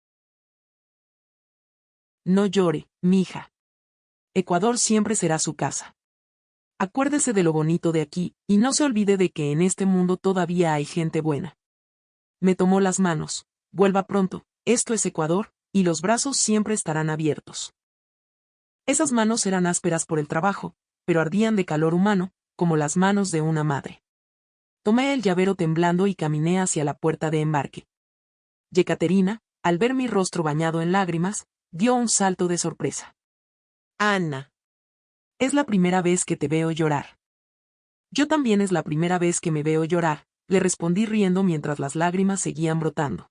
Speaker 1: No llore, mija. Ecuador siempre será su casa. Acuérdese de lo bonito de aquí, y no se olvide de que en este mundo todavía hay gente buena. Me tomó las manos. Vuelva pronto, esto es Ecuador, y los brazos siempre estarán abiertos. Esas manos eran ásperas por el trabajo, pero ardían de calor humano, como las manos de una madre. Tomé el llavero temblando y caminé hacia la puerta de embarque. Yekaterina, al ver mi rostro bañado en lágrimas, dio un salto de sorpresa. Anna. Es la primera vez que te veo llorar. Yo también es la primera vez que me veo llorar, le respondí riendo mientras las lágrimas seguían brotando.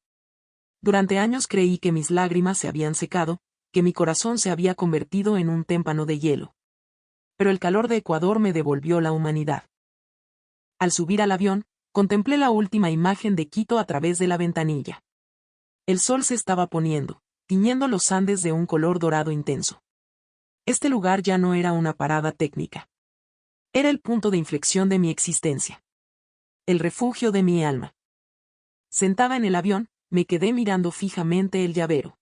Speaker 1: Durante años creí que mis lágrimas se habían secado, que mi corazón se había convertido en un témpano de hielo. Pero el calor de Ecuador me devolvió la humanidad. Al subir al avión, contemplé la última imagen de Quito a través de la ventanilla. El sol se estaba poniendo, tiñendo los Andes de un color dorado intenso. Este lugar ya no era una parada técnica. Era el punto de inflexión de mi existencia. El refugio de mi alma. Sentada en el avión, me quedé mirando fijamente el llavero.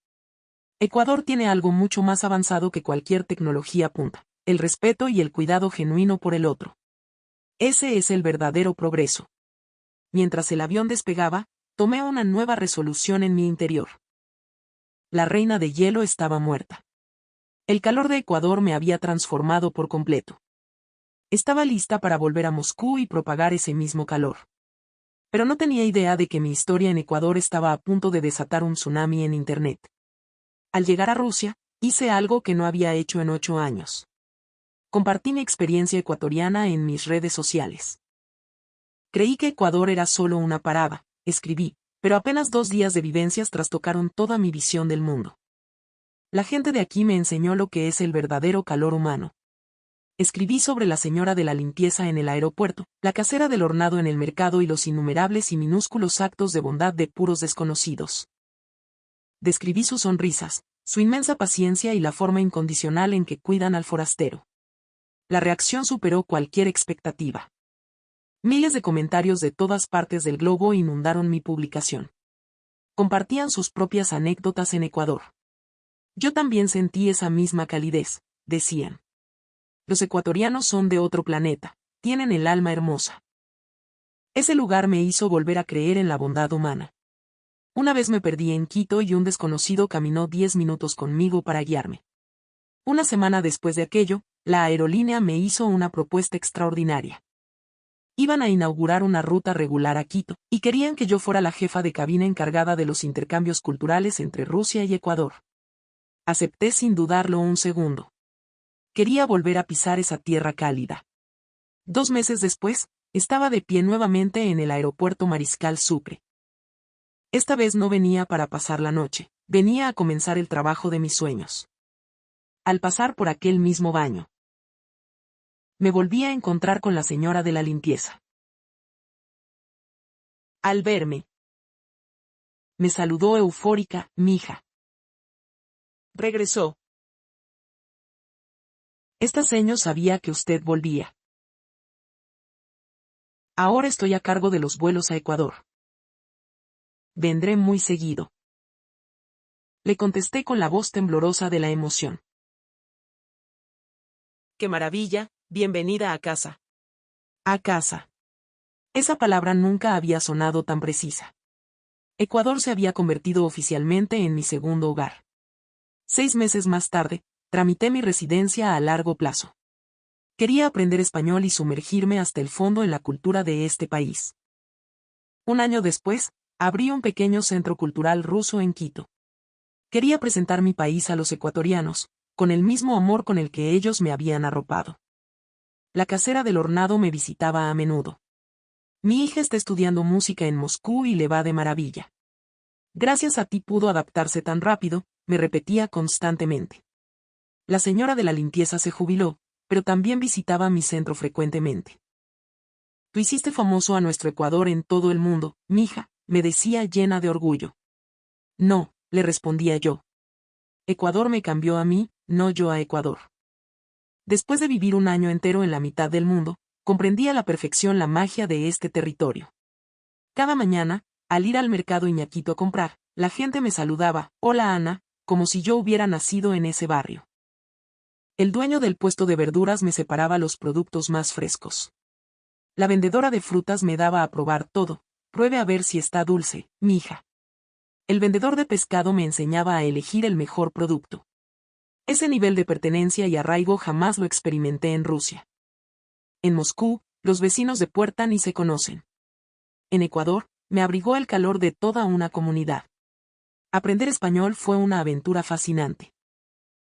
Speaker 1: Ecuador tiene algo mucho más avanzado que cualquier tecnología punta: el respeto y el cuidado genuino por el otro. Ese es el verdadero progreso. Mientras el avión despegaba, tomé una nueva resolución en mi interior. La reina de hielo estaba muerta. El calor de Ecuador me había transformado por completo. Estaba lista para volver a Moscú y propagar ese mismo calor. Pero no tenía idea de que mi historia en Ecuador estaba a punto de desatar un tsunami en Internet. Al llegar a Rusia, hice algo que no había hecho en 8 años. Compartí mi experiencia ecuatoriana en mis redes sociales. Creí que Ecuador era solo una parada, escribí, pero apenas 2 días de vivencias trastocaron toda mi visión del mundo. La gente de aquí me enseñó lo que es el verdadero calor humano. Escribí sobre la señora de la limpieza en el aeropuerto, la casera del hornado en el mercado y los innumerables y minúsculos actos de bondad de puros desconocidos. Describí sus sonrisas, su inmensa paciencia y la forma incondicional en que cuidan al forastero. La reacción superó cualquier expectativa. Miles de comentarios de todas partes del globo inundaron mi publicación. Compartían sus propias anécdotas en Ecuador. Yo también sentí esa misma calidez, decían. Los ecuatorianos son de otro planeta, tienen el alma hermosa. Ese lugar me hizo volver a creer en la bondad humana. Una vez me perdí en Quito y un desconocido caminó 10 minutos conmigo para guiarme. Una semana después de aquello, la aerolínea me hizo una propuesta extraordinaria. Iban a inaugurar una ruta regular a Quito, y querían que yo fuera la jefa de cabina encargada de los intercambios culturales entre Rusia y Ecuador. Acepté sin dudarlo un segundo. Quería volver a pisar esa tierra cálida. 2 meses después, estaba de pie nuevamente en el aeropuerto Mariscal Sucre. Esta vez no venía para pasar la noche, venía a comenzar el trabajo de mis sueños. Al pasar por aquel mismo baño, me volví a encontrar con la señora de la limpieza. Al verme, me saludó eufórica, mija. Regresó. Esta seño sabía que usted volvía. Ahora estoy a cargo de los vuelos a Ecuador. Vendré muy seguido. Le contesté con la voz temblorosa de la emoción. ¡Qué maravilla! Bienvenida a casa. A casa. Esa palabra nunca había sonado tan precisa. Ecuador se había convertido oficialmente en mi segundo hogar. 6 meses más tarde, tramité mi residencia a largo plazo. Quería aprender español y sumergirme hasta el fondo en la cultura de este país. Un año después, abrí un pequeño centro cultural ruso en Quito. Quería presentar mi país a los ecuatorianos, con el mismo amor con el que ellos me habían arropado. La casera del hornado me visitaba a menudo. Mi hija está estudiando música en Moscú y le va de maravilla. Gracias a ti pudo adaptarse tan rápido, me repetía constantemente. La señora de la limpieza se jubiló, pero también visitaba mi centro frecuentemente. Tú hiciste famoso a nuestro Ecuador en todo el mundo, mija, me decía llena de orgullo. No, le respondía yo. Ecuador me cambió a mí, no yo a Ecuador. Después de vivir un año entero en la mitad del mundo, comprendí a la perfección la magia de este territorio. Cada mañana, al ir al mercado Iñaquito a comprar, la gente me saludaba, hola Ana, como si yo hubiera nacido en ese barrio. El dueño del puesto de verduras me separaba los productos más frescos. La vendedora de frutas me daba a probar todo, pruebe a ver si está dulce, mija. El vendedor de pescado me enseñaba a elegir el mejor producto. Ese nivel de pertenencia y arraigo jamás lo experimenté en Rusia. En Moscú, los vecinos de puerta ni se conocen. En Ecuador, me abrigó el calor de toda una comunidad. Aprender español fue una aventura fascinante.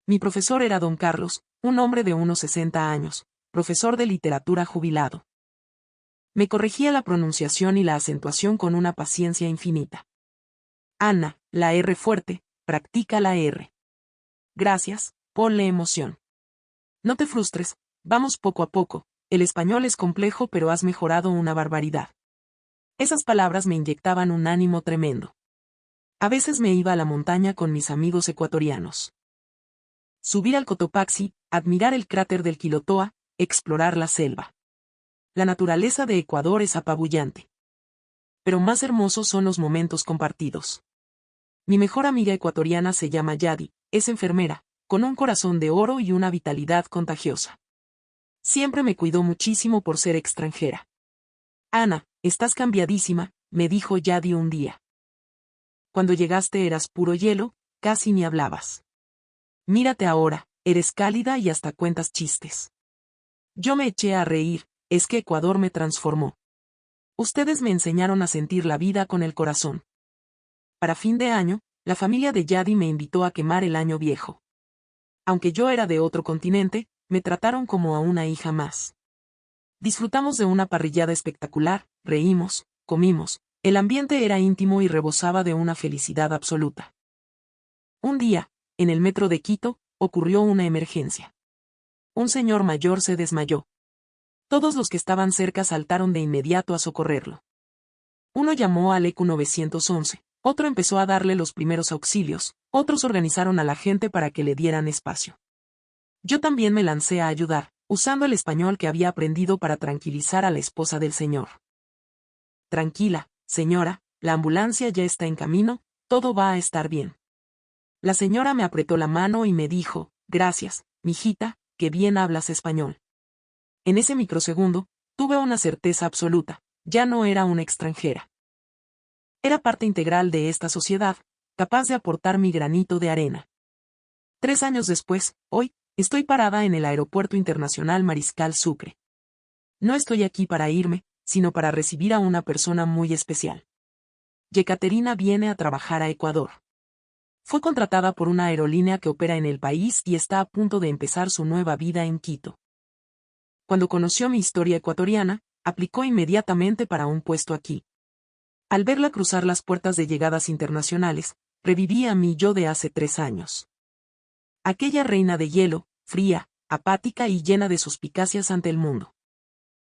Speaker 1: Mi profesor era don Carlos, un hombre de unos 60 años, profesor de literatura jubilado. Me corregía la pronunciación y la acentuación con una paciencia infinita. Ana, la R fuerte, practica la R. Gracias, ponle emoción. No te frustres, vamos poco a poco, el español es complejo pero has mejorado una barbaridad. Esas palabras me inyectaban un ánimo tremendo. A veces me iba a la montaña con mis amigos ecuatorianos. Subir al Cotopaxi, admirar el cráter del Quilotoa, explorar la selva. La naturaleza de Ecuador es apabullante. Pero más hermosos son los momentos compartidos. Mi mejor amiga ecuatoriana se llama Yadi, es enfermera, con un corazón de oro y una vitalidad contagiosa. Siempre me cuidó muchísimo por ser extranjera. Ana, estás cambiadísima, me dijo Yadi un día. Cuando llegaste eras puro hielo, casi ni hablabas. Mírate ahora, eres cálida y hasta cuentas chistes. Yo me eché a reír, es que Ecuador me transformó. Ustedes me enseñaron a sentir la vida con el corazón. Para fin de año, la familia de Yadi me invitó a quemar el año viejo. Aunque yo era de otro continente, me trataron como a una hija más. Disfrutamos de una parrillada espectacular, reímos, comimos, el ambiente era íntimo y rebosaba de una felicidad absoluta. Un día, en el metro de Quito, ocurrió una emergencia. Un señor mayor se desmayó. Todos los que estaban cerca saltaron de inmediato a socorrerlo. Uno llamó al ECU 911, otro empezó a darle los primeros auxilios, otros organizaron a la gente para que le dieran espacio. Yo también me lancé a ayudar, usando el español que había aprendido para tranquilizar a la esposa del señor. Tranquila, señora, la ambulancia ya está en camino, todo va a estar bien. La señora me apretó la mano y me dijo, gracias, mijita, que bien hablas español. En ese microsegundo, tuve una certeza absoluta, ya no era una extranjera. Era parte integral de esta sociedad, capaz de aportar mi granito de arena. 3 años después, hoy, estoy parada en el Aeropuerto Internacional Mariscal Sucre. No estoy aquí para irme, sino para recibir a una persona muy especial. Yekaterina viene a trabajar a Ecuador. Fue contratada por una aerolínea que opera en el país y está a punto de empezar su nueva vida en Quito. Cuando conoció mi historia ecuatoriana, aplicó inmediatamente para un puesto aquí. Al verla cruzar las puertas de llegadas internacionales, reviví a mi yo de hace 3 años. Aquella reina de hielo, fría, apática y llena de suspicacias ante el mundo.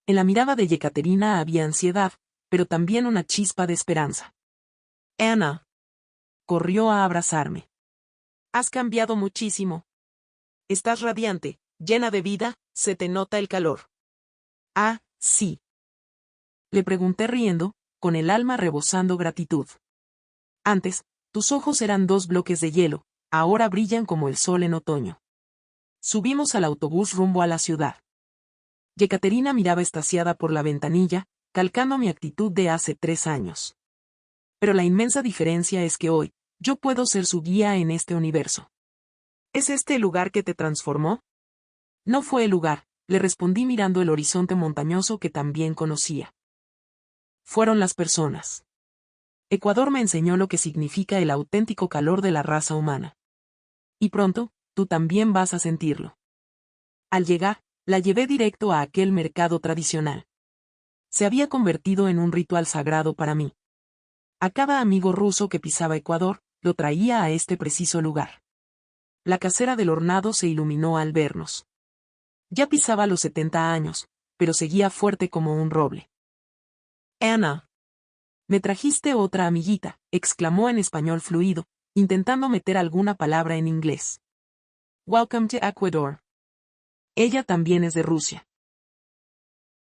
Speaker 1: En la mirada de Yekaterina había ansiedad, pero también una chispa de esperanza. Ana. Corrió a abrazarme. Has cambiado muchísimo. Estás radiante, llena de vida, se te nota el calor. Ah, sí. Le pregunté riendo, con el alma rebosando gratitud. Antes, tus ojos eran 2 bloques de hielo, ahora brillan como el sol en otoño. Subimos al autobús rumbo a la ciudad. Yekaterina miraba extasiada por la ventanilla, calcando mi actitud de hace 3 años. Pero la inmensa diferencia es que hoy, yo puedo ser su guía en este universo. ¿Es este el lugar que te transformó? No fue el lugar, le respondí mirando el horizonte montañoso que también conocía. Fueron las personas. Ecuador me enseñó lo que significa el auténtico calor de la raza humana. Y pronto, tú también vas a sentirlo. Al llegar, la llevé directo a aquel mercado tradicional. Se había convertido en un ritual sagrado para mí. A cada amigo ruso que pisaba Ecuador, lo traía a este preciso lugar. La casera del hornado se iluminó al vernos. Ya pisaba los 70 años, pero seguía fuerte como un roble. Ana. Me trajiste otra amiguita, exclamó en español fluido, intentando meter alguna palabra en inglés. Welcome to Ecuador. Ella también es de Rusia.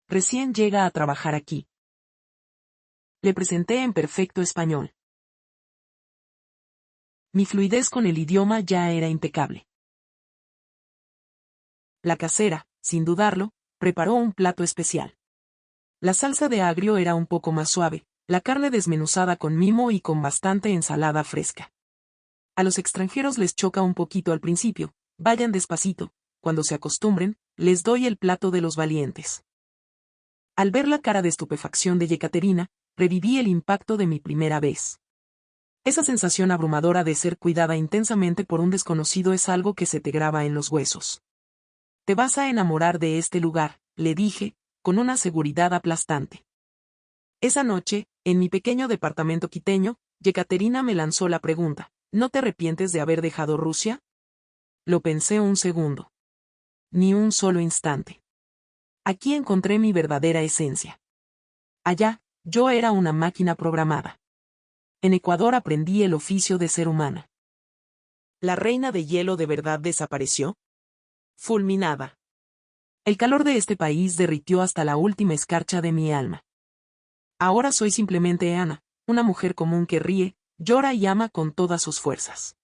Speaker 1: Recién llega a trabajar aquí. Le presenté en perfecto español. Mi fluidez con el idioma ya era impecable. La casera, sin dudarlo, preparó un plato especial. La salsa de agrio era un poco más suave, la carne desmenuzada con mimo y con bastante ensalada fresca. A los extranjeros les choca un poquito al principio, vayan despacito, cuando se acostumbren, les doy el plato de los valientes. Al ver la cara de estupefacción de Yekaterina, reviví el impacto de mi primera vez. Esa sensación abrumadora de ser cuidada intensamente por un desconocido es algo que se te graba en los huesos. Te vas a enamorar de este lugar, le dije, con una seguridad aplastante. Esa noche, en mi pequeño departamento quiteño, Yekaterina me lanzó la pregunta, ¿no te arrepientes de haber dejado Rusia? Lo pensé un segundo. Ni un solo instante. Aquí encontré mi verdadera esencia. Allá, yo era una máquina programada. En Ecuador aprendí el oficio de ser humana. ¿La reina de hielo de verdad desapareció? Fulminada. El calor de este país derritió hasta la última escarcha de mi alma. Ahora soy simplemente Ana, una mujer común que ríe, llora y ama con todas sus fuerzas.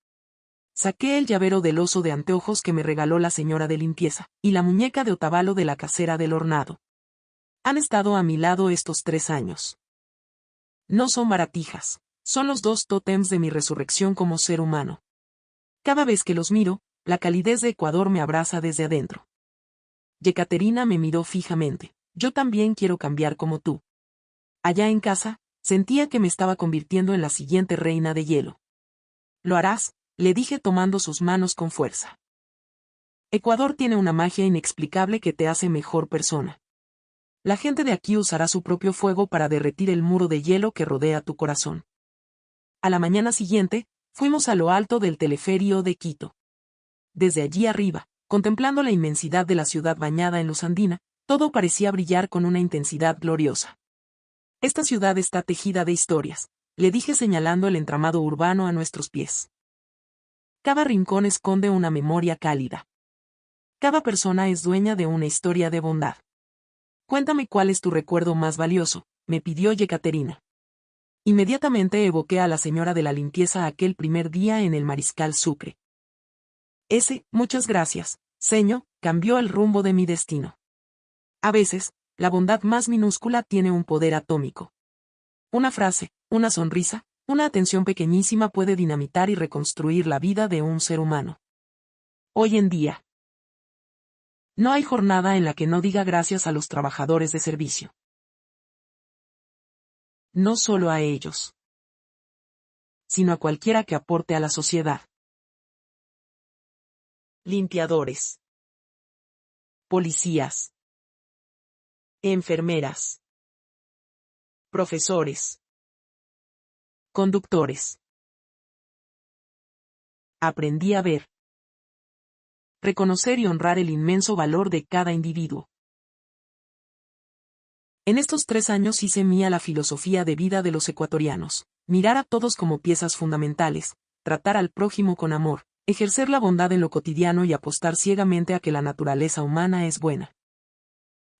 Speaker 1: Saqué el llavero del oso de anteojos que me regaló la señora de limpieza, y la muñeca de otavalo de la casera del hornado. Han estado a mi lado estos 3 años. No son baratijas, son los 2 tótems de mi resurrección como ser humano. Cada vez que los miro, la calidez de Ecuador me abraza desde adentro. Yekaterina me miró fijamente. Yo también quiero cambiar como tú. Allá en casa, sentía que me estaba convirtiendo en la siguiente reina de hielo. Lo harás, le dije tomando sus manos con fuerza. Ecuador tiene una magia inexplicable que te hace mejor persona. La gente de aquí usará su propio fuego para derretir el muro de hielo que rodea tu corazón. A la mañana siguiente, fuimos a lo alto del teleferio de Quito. Desde allí arriba, contemplando la inmensidad de la ciudad bañada en luz andina, todo parecía brillar con una intensidad gloriosa. Esta ciudad está tejida de historias, le dije señalando el entramado urbano a nuestros pies. Cada rincón esconde una memoria cálida. Cada persona es dueña de una historia de bondad. Cuéntame cuál es tu recuerdo más valioso, me pidió Yekaterina. Inmediatamente evoqué a la señora de la limpieza aquel primer día en el Mariscal Sucre. Muchas gracias, señor, cambió el rumbo de mi destino. A veces, la bondad más minúscula tiene un poder atómico. Una frase, una sonrisa, una atención pequeñísima puede dinamitar y reconstruir la vida de un ser humano. Hoy en día, no hay jornada en la que no diga gracias a los trabajadores de servicio. No solo a ellos, sino a cualquiera que aporte a la sociedad. Limpiadores, policías, enfermeras, profesores, conductores. Aprendí a ver, reconocer y honrar el inmenso valor de cada individuo. En estos 3 años hice mía la filosofía de vida de los ecuatorianos, mirar a todos como piezas fundamentales, tratar al prójimo con amor, ejercer la bondad en lo cotidiano y apostar ciegamente a que la naturaleza humana es buena.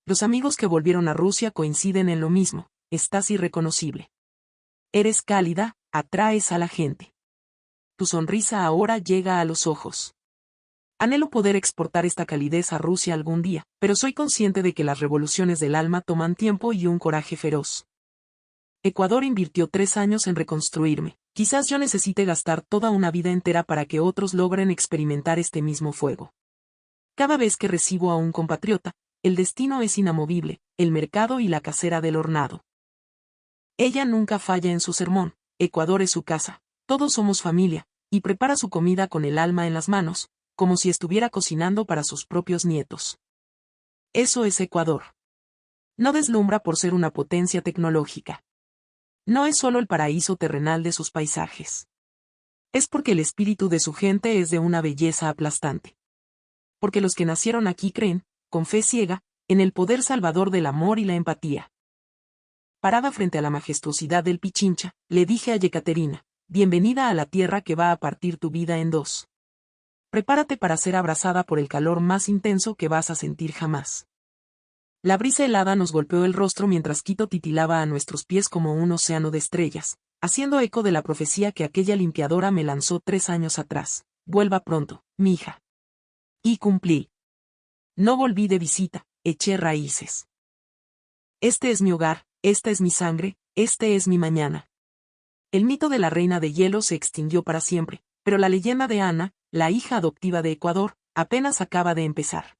Speaker 1: Los amigos que volvieron a Rusia coinciden en lo mismo, estás irreconocible. Eres cálida, atraes a la gente. Tu sonrisa ahora llega a los ojos. Anhelo poder exportar esta calidez a Rusia algún día, pero soy consciente de que las revoluciones del alma toman tiempo y un coraje feroz. Ecuador invirtió 3 años en reconstruirme, quizás yo necesite gastar toda una vida entera para que otros logren experimentar este mismo fuego. Cada vez que recibo a un compatriota, el destino es inamovible, el mercado y la casera del hornado. Ella nunca falla en su sermón, Ecuador es su casa, todos somos familia, y prepara su comida con el alma en las manos, como si estuviera cocinando para sus propios nietos. Eso es Ecuador. No deslumbra por ser una potencia tecnológica. No es solo el paraíso terrenal de sus paisajes. Es porque el espíritu de su gente es de una belleza aplastante. Porque los que nacieron aquí creen, con fe ciega, en el poder salvador del amor y la empatía. Parada frente a la majestuosidad del Pichincha, le dije a Yekaterina, bienvenida a la tierra que va a partir tu vida en dos. Prepárate para ser abrazada por el calor más intenso que vas a sentir jamás. La brisa helada nos golpeó el rostro mientras Quito titilaba a nuestros pies como un océano de estrellas, haciendo eco de la profecía que aquella limpiadora me lanzó 3 años atrás. Vuelva pronto, mija. Y cumplí. No volví de visita, eché raíces. Este es mi hogar, esta es mi sangre, este es mi mañana. El mito de la reina de hielo se extinguió para siempre, pero la leyenda de Ana, la hija adoptiva de Ecuador, apenas acaba de empezar.